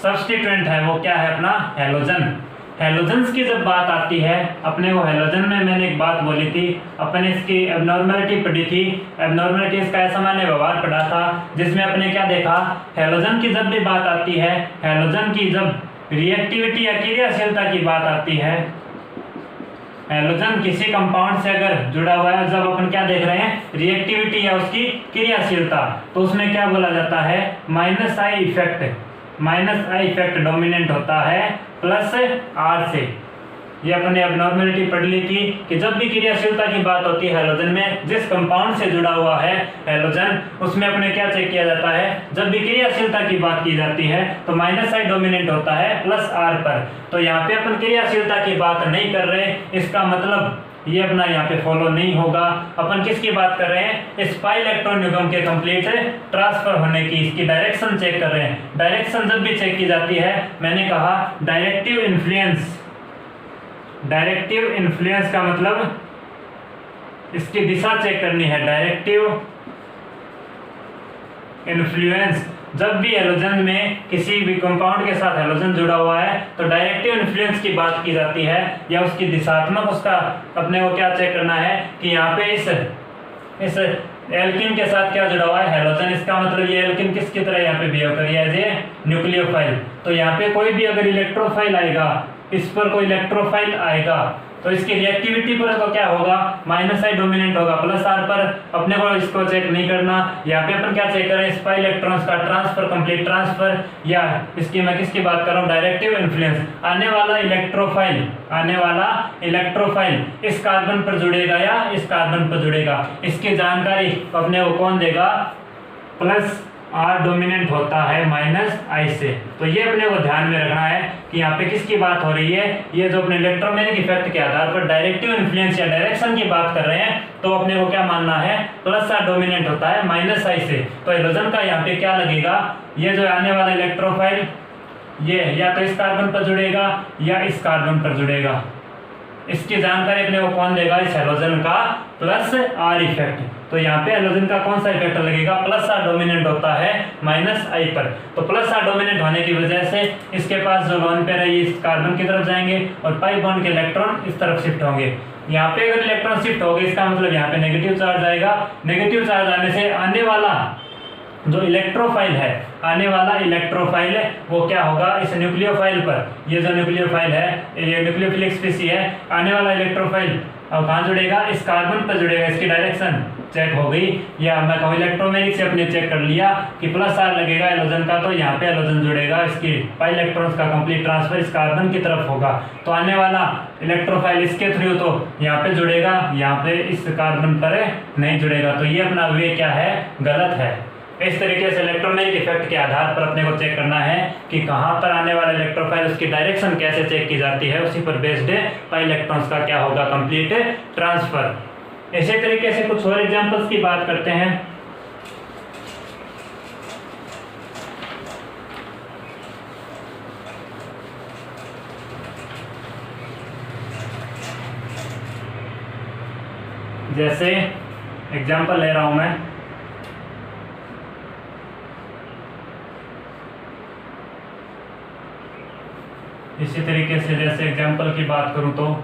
सब्स्टिट्यूएंट है वो क्या है, अपना हेलोजन। हेलोजन्स की जब बात आती है, अपने वो हेलोजन में मैंने एक बात बोली थी, अपने इसकी एबनॉर्मलिटी पढ़ी थी। एबनॉर्मलिटी इसका सामान्य व्यवहार पढ़ा था, जिसमें अपने क्या देखा, हेलोजन की जब भी बात आती है, हेलोजन की जब रिएक्टिविटी या क्रियाशीलता की बात आती है, हेलोजन किसी कंपाउंड से अगर जुड़ा हुआ है, जब अपन क्या देख रहे हैं, रिएक्टिविटी या उसकी क्रियाशीलता, तो उसमें क्या बोला जाता है, -I effect. -I effect dominant होता है +R से। ये अपने एबनॉर्मलिटी पढ़ ली थी कि जब भी क्रियाशीलता की बात होती है हेलोजन में, जिस कंपाउंड से जुड़ा हुआ है हेलोजन, उसमें अपने क्या चेक किया जाता है, जब भी क्रियाशीलता की बात की जाती है तो -I डोमिनेंट होता है +R पर। तो यहाँ पे अपन क्रियाशीलता की बात नहीं कर रहे, इसका मतलब ये अपना यहाँ पे फॉलो नहीं होगा। अपन किसकी बात कर रहे हैं, इस पाई इलेक्ट्रॉन युग्म के कंप्लीट ट्रांसफर होने की, इसकी डायरेक्शन चेक कर रहे हैं। डायरेक्शन जब भी चेक की जाती है, मैंने कहा डायरेक्टिव इन्फ्लुएंस। डायरेक्टिव इन्फ्लुएंस का मतलब इसकी दिशा चेक करनी है। डायरेक्टिव इन्फ्लुएंस, जब भी हेलोजन में किसी भी कंपाउंड के साथ हेलोजन जुड़ा हुआ है तो डायरेक्टिव इन्फ्लुएंस की बात की जाती है, या उसकी दिशात्मक, उसका अपने को क्या चेक करना है कि यहाँ पे इस एल्किन के साथ क्या जुड़ा हुआ है, हेलोजन। इसका मतलब ये एल्किन किसकी तरह यहाँ पे बिहेव कर रही है, एज ए न्यूक्लियोफाइल। तो यहाँ पे कोई भी अगर इलेक्ट्रोफाइल आएगा, इस पर कोई इलेक्ट्रोफाइल आएगा, तो इसकी रिएक्टिविटी पर तो क्या होगा, -I डोमिनेंट होगा +R पर। अपने को इसको चेक नहीं करना, यहाँ पे अपन क्या चेक करें, इस पाई इलेक्ट्रॉन्स का ट्रांसफर, कंप्लीट ट्रांसफर, या इसकी मैं किसकी बात कर रहा हूँ, डायरेक्टिव इन्फ्लुएंस। आने वाला इलेक्ट्रोफाइल इस कार्बन पर जुड़ेगा या इस कार्बन पर जुड़ेगा, इसकी जानकारी अपने को कौन देगा, R डोमिनेंट होता है माइनस I से। तो ये अपने को ध्यान में रखना है कि यहाँ पे किसकी बात हो रही है, ये जो अपने इलेक्ट्रोमैग्नेटिक इफेक्ट के आधार पर डायरेक्टिव इन्फ्लुएंस या डायरेक्शन की बात कर रहे हैं, तो अपने को क्या मानना है, प्लस R डोमिनेंट होता है माइनस I से। तो हैलोजन का यहाँ पे क्या लगेगा, ये जो आने वाला इलेक्ट्रोफाइल ये या तो इस कार्बन पर जुड़ेगा या इस कार्बन पर जुड़ेगा। इसकी जानकारी अपने को कौन देगा, इस हैलोजन का प्लस R इफेक्ट। तो यहाँ पे हैलोजन का कौन सा इफेक्ट लगेगा, प्लस R डोमिनेंट होता है माइनस I पर। तो प्लस R डोमिनेंट होने की वजह से इसके पास जो लोन पेयर है ये इस कार्बन की तरफ जाएंगे और पाई बॉन्ड के इलेक्ट्रॉन इस तरफ शिफ्ट होंगे। यहाँ पे अगर इलेक्ट्रॉन शिफ्ट हो गए इसका मतलब यहाँ पे नेगेटिव चार्ज आएगा। नेगेटिव चार्ज आने से आने वाला जो इलेक्ट्रोफाइल है, आने वाला इलेक्ट्रोफाइल है वो क्या होगा, इस न्यूक्लियोफाइल पर, ये जो न्यूक्लियोफाइल है ये न्यूक्लियोफिलिक स्पीसी है, आने वाला इलेक्ट्रोफाइल अब कहाँ जुड़ेगा, इस कार्बन पर जुड़ेगा। इसकी डायरेक्शन चेक हो गई, या मैं कहूँ इलेक्ट्रोमैग्नेटिक से अपने चेक कर लिया कि प्लस R लगेगा हैलोजन का, तो यहाँ पे हैलोजन जुड़ेगा, इसकी पाई इलेक्ट्रॉन्स का कंप्लीट ट्रांसफर इस कार्बन की तरफ होगा। तो आने वाला इलेक्ट्रोफाइल इसके थ्रू तो यहाँ पे जुड़ेगा, यहाँ पे इस कार्बन पर नहीं जुड़ेगा। तो ये अपना वे क्या है, गलत है। इस तरीके से इलेक्ट्रोमैग्नेटिक इफेक्ट के आधार पर अपने को चेक करना है कि कहाँ पर आने वाला इलेक्ट्रोफाइल, उसकी डायरेक्शन कैसे चेक की जाती है, उसी पर बेस्ड पाई इलेक्ट्रॉन्स का क्या होगा, कंप्लीट ट्रांसफर। इसी तरीके से कुछ और एग्जांपल्स की बात करते हैं। जैसे एग्जांपल ले रहा हूं मैं, इसी तरीके से जैसे एग्जांपल की बात करूं तो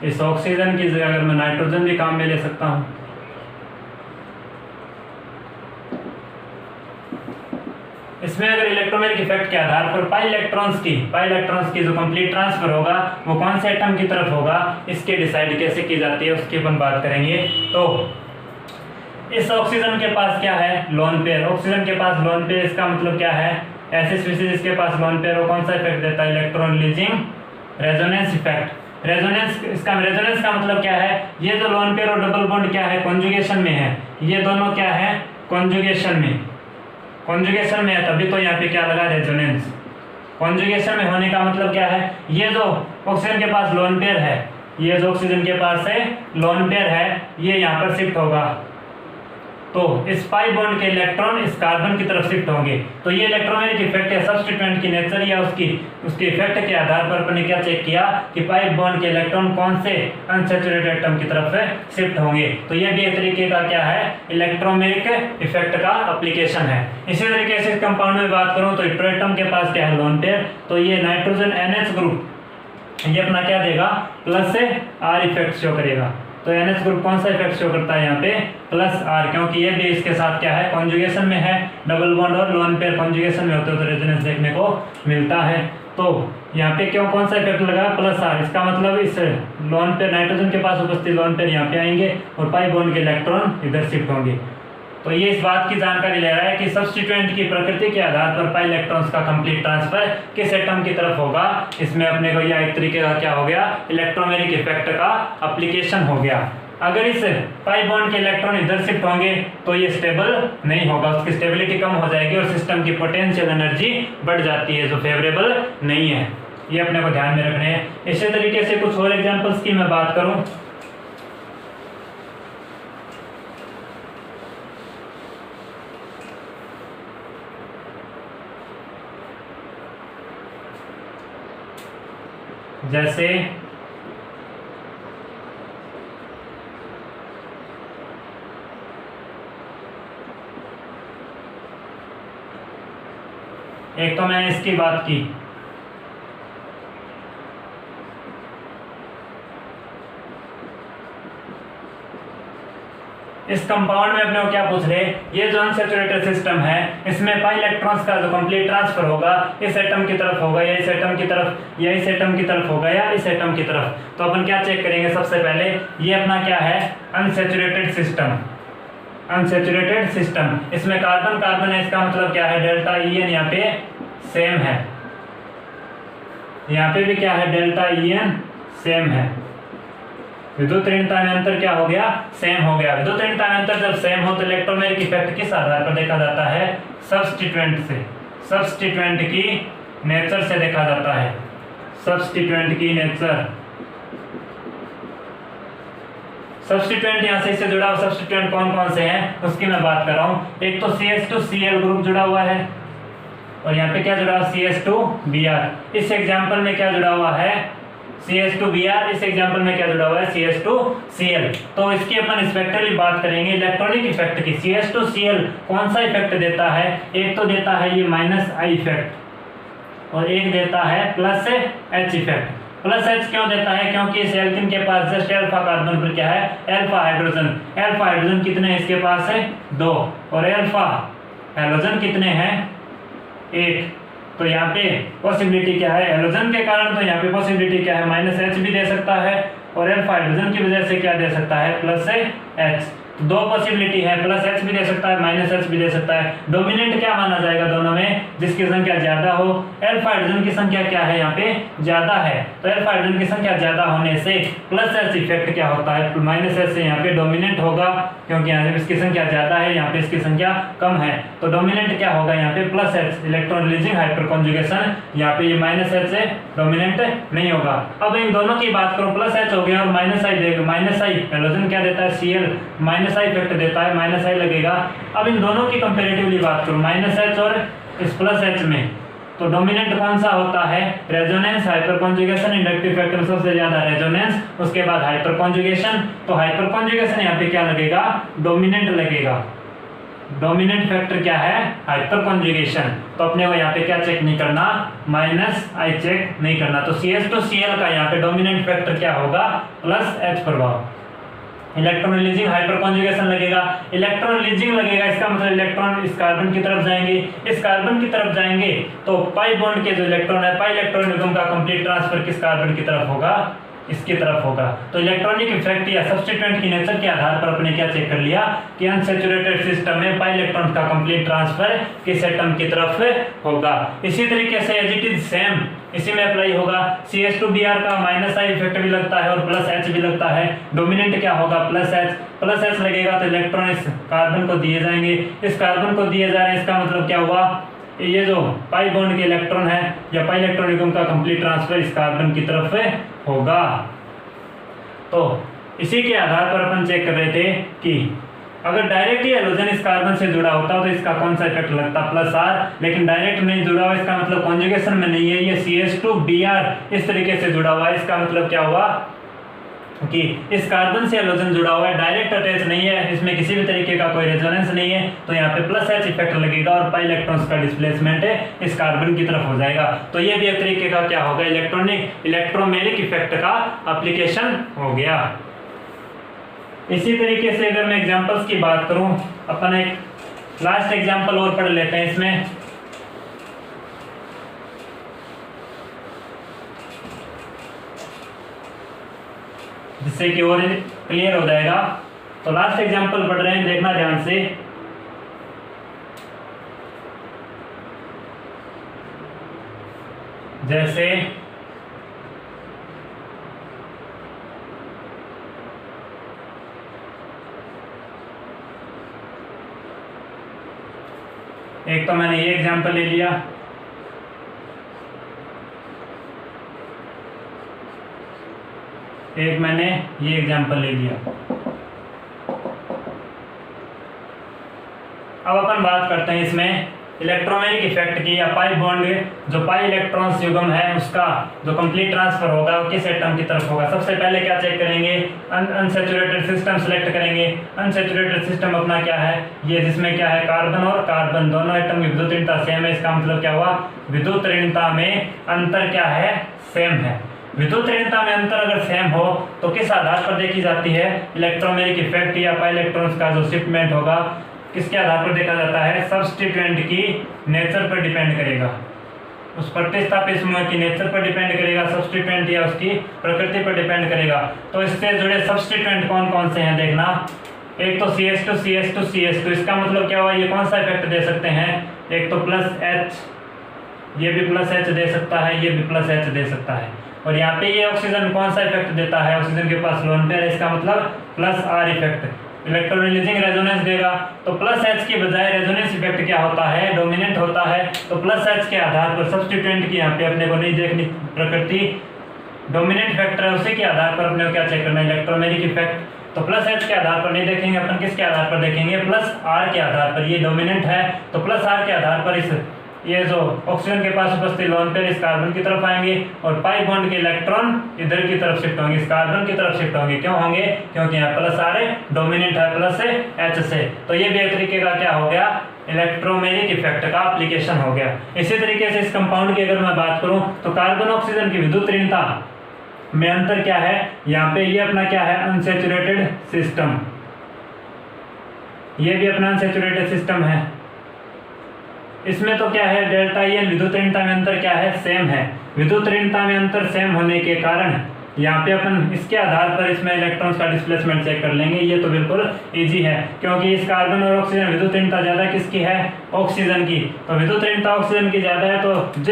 इस ऑक्सीजन की जगह अगर मैं नाइट्रोजन भी काम में ले सकता हूं। इसमें अगर इलेक्ट्रोमैग्नेटिक इफेक्ट के आधार पर पाई इलेक्ट्रॉन्स की जो कंप्लीट ट्रांसफर होगा वो कौन से एटम की तरफ होगा, इसके डिसाइड कैसे की जाती है उसकी अपन बात करेंगे। तो इस ऑक्सीजन के पास क्या है, लोन पेयर। ऑक्सीजन के पास लोन पेयर, इसका मतलब क्या है, ऐसे स्पीशीज जिसके पास लोन पेयर वो कौन सा इफेक्ट देता है, electron releasing resonance effect. Resonance का मतलब क्या है, ये जो लोन पेयर और डबल बॉन्ड क्या है, कॉन्जुगेशन में है। ये दोनों क्या है, कॉन्जुगेशन में है, तभी तो यहाँ पे क्या लगा, रेजोनेंस। कॉन्जुगेशन में होने का मतलब क्या है, ये जो ऑक्सीजन के पास लोन पेयर है, ये जो ऑक्सीजन के पास है लोन पेयर है, ये यहाँ पर शिफ्ट होगा। तो इस पाई बॉन्ड के इलेक्ट्रॉन इस कार्बन की तरफ शिफ्ट होंगे। तो ये इलेक्ट्रोमैग्नेटिक इफेक्ट या सब्स्टिट्यूएंट की नेचर या उसके इफेक्ट के आधार पर अपने क्या चेक किया कि पाई बॉन्ड के इलेक्ट्रॉन कौन से अनसैचुरेटेड एटम की तरफ शिफ्ट होंगे। तो ये भी एक तरीके का क्या है, इलेक्ट्रोमैग्नेटिक इफेक्ट का एप्लीकेशन है। इसी तरीके से कंपाउंड में बात करूं तो हेटेरोएटम के पास क्या है, लोन पेयर। तो ये नाइट्रोजन NH ग्रुप ये अपना क्या देगा, प्लस से R इफेक्ट शो करेगा। तो NH ग्रुप कौन सा इफेक्ट शो करता है यहाँ पे, प्लस R, क्योंकि ये भी इसके साथ क्या है, कॉन्जुगेशन में है। डबल बॉन्ड और लोन पेयर कॉन्जुगेशन में होते हो तो रेजोनेंस देखने को मिलता है। तो यहाँ पे क्यों कौन सा इफेक्ट लगा, प्लस R। इसका मतलब इस लोन पेयर नाइट्रोजन के पास उपस्थित लोन पेयर यहाँ पे आएंगे और पाई बॉन्ड के इलेक्ट्रॉन इधर शिफ्ट होंगे। तो ये इस बात की जानकारी ले रहा है कि सब्स्टिट्यूएंट की प्रकृति के आधार पर पाई इलेक्ट्रॉन्स का कंप्लीट ट्रांसफर किस एटम की तरफ होगा। इसमें अपने को यह एक तरीके का क्या हो गया, इलेक्ट्रोमैग्नेटिक इफेक्ट का एप्लीकेशन हो गया। अगर इस पाई बॉन्ड के इलेक्ट्रॉन इधर शिफ्ट होंगे तो ये स्टेबल नहीं होगा, उसकी स्टेबिलिटी कम हो जाएगी और सिस्टम की पोटेंशियल एनर्जी बढ़ जाती है, जो फेवरेबल नहीं है। ये अपने को ध्यान में रखने हैं। इसी तरीके से कुछ और एग्जांपल्स की मैं बात करूं, जैसे एक तो मैंने इसकी बात की, इस कंपाउंड में अपने को क्या पूछ रहे, ये जो अनसैचुरेटेड सिस्टम है इसमें पाई इलेक्ट्रॉन्स का जो कंप्लीट ट्रांसफर होगा इस एटम की तरफ होगा या इस एटम की तरफ या इस एटम की तरफ होगा या इस एटम की तरफ। तो अपन क्या चेक करेंगे, सबसे पहले ये अपना क्या है, अनसैचुरेटेड सिस्टम। इसमें कार्बन कार्बन है, इसका मतलब क्या है, डेल्टा EN यहाँ पे सेम है, यहाँ पे भी क्या है, डेल्टा EN सेम है। विद्युत ऋणता में अंतर क्या हो गया, सेम हो गया। विद्युत ऋणता में अंतर जब सेम हो तो इलेक्ट्रोमैग्नेटिक इफेक्ट किस आधार पर देखा जाता है, सब्स्टिट्यूएंट से, सब्स्टिट्यूएंट की नेचर से देखा जाता है, सब्स्टिट्यूएंट की नेचर। सब्स्टिट्यूएंट यहाँ से इससे जुड़ा हुआ सब्स्टिट्यूएंट कौन कौन से हैं उसकी मैं बात कर रहा हूँ। एक तो CH2Cl ग्रुप जुड़ा हुआ है और यहाँ पे क्या जुड़ा हुआ, CH2Br। इस एग्जांपल में क्या जुड़ा हुआ है, CH2Br। इस एग्जांपल में क्या जुड़ा हुआ है, CH2Cl। तो इसकी अपन स्पेक्ट्रली बात करेंगे इलेक्ट्रॉनिक इफेक्ट की। CH2Cl कौन सा इफेक्ट देता है, एक तो देता है ये -I इफेक्ट और एक देता है +H इफेक्ट। +H क्यों देता है, क्योंकि इस एल्किन के पास जस्ट अल्फा कार्बन पर क्या है, अल्फा हाइड्रोजन। अल्फा हाइड्रोजन कितने हैं इसके पास है, 2 और अल्फा हैलोजन कितने हैं, 1। तो यहाँ पे पॉसिबिलिटी क्या है, हैलोजन के कारण तो यहाँ पे पॉसिबिलिटी क्या है, -H भी दे सकता है और अल्फा हाइड्रोजन की वजह से क्या दे सकता है, +H। दो पॉसिबिलिटी है, +H भी दे सकता है, -H भी दे सकता है। डोमिनेंट क्या माना जाएगा दोनों में, जिसकी संख्या ज्यादा हो। अल्फा हाइड्रोजन की संख्या क्या है यहाँ पे, ज्यादा है, तो अल्फा हाइड्रोजन की संख्या ज्यादा होने से +H इफेक्ट क्या होता है, -H से यहाँ पे डोमिनेंट होगा, क्योंकि यहाँ पे इसकी संख्या ज्यादा है, यहाँ पे इसकी संख्या कम है, तो डोमिनेंट क्या होगा यहाँ पे +H, electron releasing hyper conjugation. यहाँ पे ये -H से डोमिनेंट नहीं होगा। अब इन दोनों की बात करो, +H हो गया और -I देगा, -I हैलोजन क्या देता है, Cl, -I इफेक्ट देता है, -I लगेगा। अब इन दोनों की कंपैरेटिवली बात करूं, -H और इस +H में, तो डोमिनेंट कौन सा होता है, resonance, hyper conjugation. Inductive effect में सबसे ज्यादा रेजोनेंस, उसके बाद हाइपर कॉन्जुगेशन। तो हाइपर कॉन्जुगेशन यहाँ पे क्या लगेगा, डोमिनेंट लगेगा। डोमिनेंट फैक्टर क्या है, हाइपर कॉन्जुगेशन। तो अपने को यहाँ पे क्या चेक नहीं करना, -I चेक नहीं करना। तो CH2Cl का यहाँ पे डोमिनेंट फैक्टर क्या होगा, +H प्रभाव। इलेक्ट्रॉन रिलीजिंग हाइपर कॉन्जुगेशन लगेगा, इलेक्ट्रॉन रिलीजिंग लगेगा, इसका मतलब इलेक्ट्रॉन इस कार्बन की तरफ जाएंगे, इस कार्बन की तरफ जाएंगे तो पाई बॉन्ड के जो इलेक्ट्रॉन है, पाई इलेक्ट्रॉन युग्म का कंप्लीट ट्रांसफर किस कार्बन की तरफ होगा, इसकी तरफ होगा। तो इलेक्ट्रॉनिक इफेक्ट या सब्स्टिट्यूएंट की नेचर के आधार पर अपने क्या चेक कर लिया कि अनसैचुरेटेड सिस्टम में पाई इलेक्ट्रॉन का कंप्लीट ट्रांसफर किस एटम की तरफ होगा। इसी तरीके से एज इट इज सेम इसी में अप्लाई होगा। CH2Br का -I इफेक्ट भी लगता है और +H भी लगता है। डोमिनेंट क्या होगा, +H लगेगा तो इलेक्ट्रॉन इस कार्बन को दिए जाएंगे, इस कार्बन को दिए जा रहे हैं, इसका मतलब क्या हुआ, ये जो पाई बॉन्ड के इलेक्ट्रॉन है या पाई इलेक्ट्रॉन युग्म का कंप्लीट ट्रांसफर इस कार्बन की तरफ होगा। तो इसी के आधार पर अपन चेक कर रहे थे कि अगर डायरेक्ट ही हैलोजन इस कार्बन से जुड़ा होता तो इसका कौन सा इफेक्ट लगता, +R। लेकिन डायरेक्ट नहीं जुड़ा हुआ, इसका मतलब कॉन्जुगेशन में नहीं है, ये CH2Br इस तरीके से जुड़ा हुआ है। इसका मतलब क्या हुआ कि इस कार्बन से हैलोजन जुड़ा हुआ है, डायरेक्ट अटैच नहीं है, इसमें किसी भी तरीके का कोई रेजोनेंस नहीं है, तो यहाँ पे +H इफेक्ट लगेगा और पाई इलेक्ट्रॉन्स का डिस्प्लेसमेंट इस कार्बन की तरफ हो जाएगा। तो ये भी एक तरीके का क्या होगा, इलेक्ट्रोमेरिक इफेक्ट का एप्लीकेशन हो गया। इसी तरीके से अगर मैं एग्जांपल्स की बात करूं, अपन एक लास्ट एग्जांपल और पढ़ लेते हैं इसमें। जिससे कि और क्लियर हो जाएगा। तो लास्ट एग्जांपल पढ़ रहे हैं, देखना ध्यान से। जैसे एक तो मैंने ये एग्जांपल ले लिया, एक मैंने ये एग्जांपल ले लिया। अब अपन बात करते हैं इसमें इलेक्ट्रोमैग्नेटिक इफेक्ट की, या पाई बॉन्ड जो पाई इलेक्ट्रॉन्स युग्म है उसका जो कंप्लीट ट्रांसफर होगा वो किस एटम की तरफ होगा। सबसे पहले क्या चेक करेंगे, अनसैचुरेटेड सिस्टम सेलेक्ट करेंगे। अनसैचुरेटेड सिस्टम अपना क्या है, ये जिसमें क्या है, कार्बन और कार्बन दोनों एटम की विद्युत ऋणता सेम है। इसका मतलब क्या हुआ, विद्युत ऋणता में अंतर क्या है, सेम है। विद्युत ऋणता में अंतर अगर सेम हो तो किस आधार पर देखी जाती है, इलेक्ट्रोमैग्नेटिक इफेक्ट या पाई इलेक्ट्रॉन्स का जो शिफ्टमेंट होगा किसके आधार पर देखा जाता है, सब्स्टिट्यूएंट की नेचर पर डिपेंड करेगा, उस प्रतिस्थापित समूह की नेचर पर डिपेंड करेगा, सब्स्टिट्यूएंट या उसकी प्रकृति पर डिपेंड करेगा। तो इससे जुड़े सब्स्टिट्यूएंट कौन कौन से हैं देखना। एक तो CH2 इसका मतलब क्या हुआ, ये कौन सा इफेक्ट दे सकते हैं, एक तो +H ये भी प्लस एच दे सकता है, ये भी प्लस एच दे सकता है। और यहाँ पे ये ऑक्सीजन कौन सा इफेक्ट देता है, ऑक्सीजन के पास लोन पेयर है, इसका मतलब plus are effect electron releasing resonance देगा। तो प्लस एच की बजाय रेजोनेंस इफेक्ट क्या होता है, डोमिनेंट होता है। तो प्लस एच के आधार पर सब्स्टिट्यूएंट की यहाँ पे अपने को नहीं देखनी प्रकृति, डोमिनेंट फैक्टर है, उसी के आधार पर अपने को क्या चेक करना है, इलेक्ट्रोमेरिक इफेक्ट। तो प्लस एच के आधार पर नहीं देखेंगे अपन, किसके आधार पर देखेंगे, प्लस आर के आधार पर। ये डोमिनेंट है तो प्लस आर के आधार पर इस ये जो ऑक्सीजन के पास उपस्थित लोन पेयर इस कार्बन की तरफ आएंगे और पाई बॉन्ड के इलेक्ट्रॉन इधर की तरफ शिफ्ट होंगे, इस कार्बन की तरफ शिफ्ट होंगे। क्यों होंगे, क्योंकि यहाँ प्लस आर है, डोमिनेंट है प्लस एच से। तो ये भी एक तरीके का क्या हो गया, इलेक्ट्रोमेरिक इफेक्ट का एप्लीकेशन हो गया। इसी तरीके से इस कंपाउंड की अगर मैं बात करूं तो कार्बन ऑक्सीजन की विद्युत ऋणता में अंतर क्या है, यहाँ पे ये अपना क्या है, अनसैचुरेटेड सिस्टम, ये भी अपना अनसैचुरेटेड सिस्टम है। इसमें तो क्या है, डेल्टा ई एन विद्युत ऋणता में अंतर क्या है, सेम है। विद्युत ऋणता में अंतर सेम होने के कारण यहाँ पे अपन इसके आधार पर इसमें इलेक्ट्रॉन्स का डिस्प्लेसमेंट चेक कर लेंगे। ये तो बिल्कुल इजी है, क्योंकि इस कार्बन और ऑक्सीजन विद्युत ऋणता ज्यादा किसकी है, ऑक्सीजन की। तो विद्युत ऋणता ऑक्सीजन की ज्यादा है, तो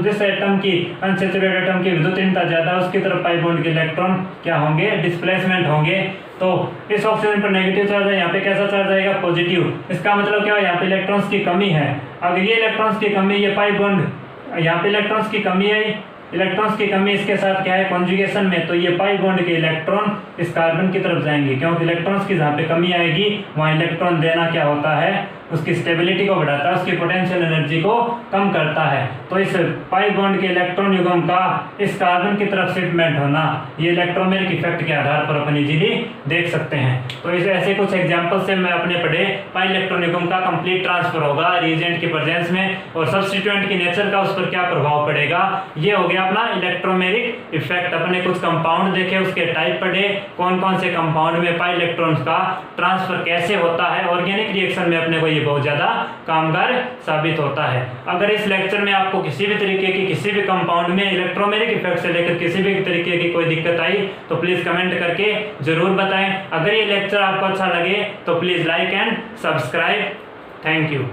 जिस एटम की अनसैचुरेटेड एटम की विद्युत ऋणता ज्यादा है उसकी तरफ पाई बॉन्ड के इलेक्ट्रॉन क्या होंगे, डिस्प्लेसमेंट होंगे। तो इस ऑक्सीजन पर नेगेटिव चार्ज है, यहाँ पे कैसा चार्ज आएगा, पॉजिटिव। इसका मतलब क्या है, यहाँ पे इलेक्ट्रॉन्स की कमी है। अगर ये इलेक्ट्रॉन्स की कमी, ये पाई बॉन्ड, यहाँ पे इलेक्ट्रॉन्स की कमी है, इलेक्ट्रॉन्स की कमी इसके साथ क्या है, कॉन्जुगेशन में, तो ये पाई बॉन्ड के इलेक्ट्रॉन इस कार्बन की तरफ जाएंगे, क्योंकि इलेक्ट्रॉन्स की जहाँ पे कमी आएगी वहाँ इलेक्ट्रॉन देना क्या होता है, उसकी स्टेबिलिटी को बढ़ाता है, उसकी पोटेंशियल एनर्जी को कम करता है। तो इस पाई बॉन्ड के इलेक्ट्रॉन युग्म का इस कार्बन की तरफ शिफ्टमेंट होना, ये इलेक्ट्रोमेरिक इफेक्ट के आधार पर अपन इजीली देख सकते हैं। तो इस ऐसे कुछ एग्जांपल से मैं अपने पढ़े पाई इलेक्ट्रॉन युग्म का कंप्लीट ट्रांसफर होगा रिएजेंट की प्रेजेंस में, और सब्स्टिट्यूएंट की नेचर का उस पर क्या प्रभाव पड़ेगा, ये हो गया अपना इलेक्ट्रोमेरिक इफेक्ट। अपने कुछ कंपाउंड देखे, उसके टाइप पढ़े, कौन कौन से कंपाउंड में पाई इलेक्ट्रॉन्स का ट्रांसफर कैसे होता है। ऑर्गेनिक रिएक्शन में अपने को ये बहुत ज्यादा कामगार साबित होता है। अगर इस लेक्चर में आपको किसी भी तरीके की किसी भी कंपाउंड में इलेक्ट्रोमेरिक इफेक्ट से लेकर किसी भी तरीके की कोई दिक्कत आई तो प्लीज कमेंट करके जरूर बताएं। अगर ये लेक्चर आपको अच्छा लगे तो please like and subscribe. Thank you.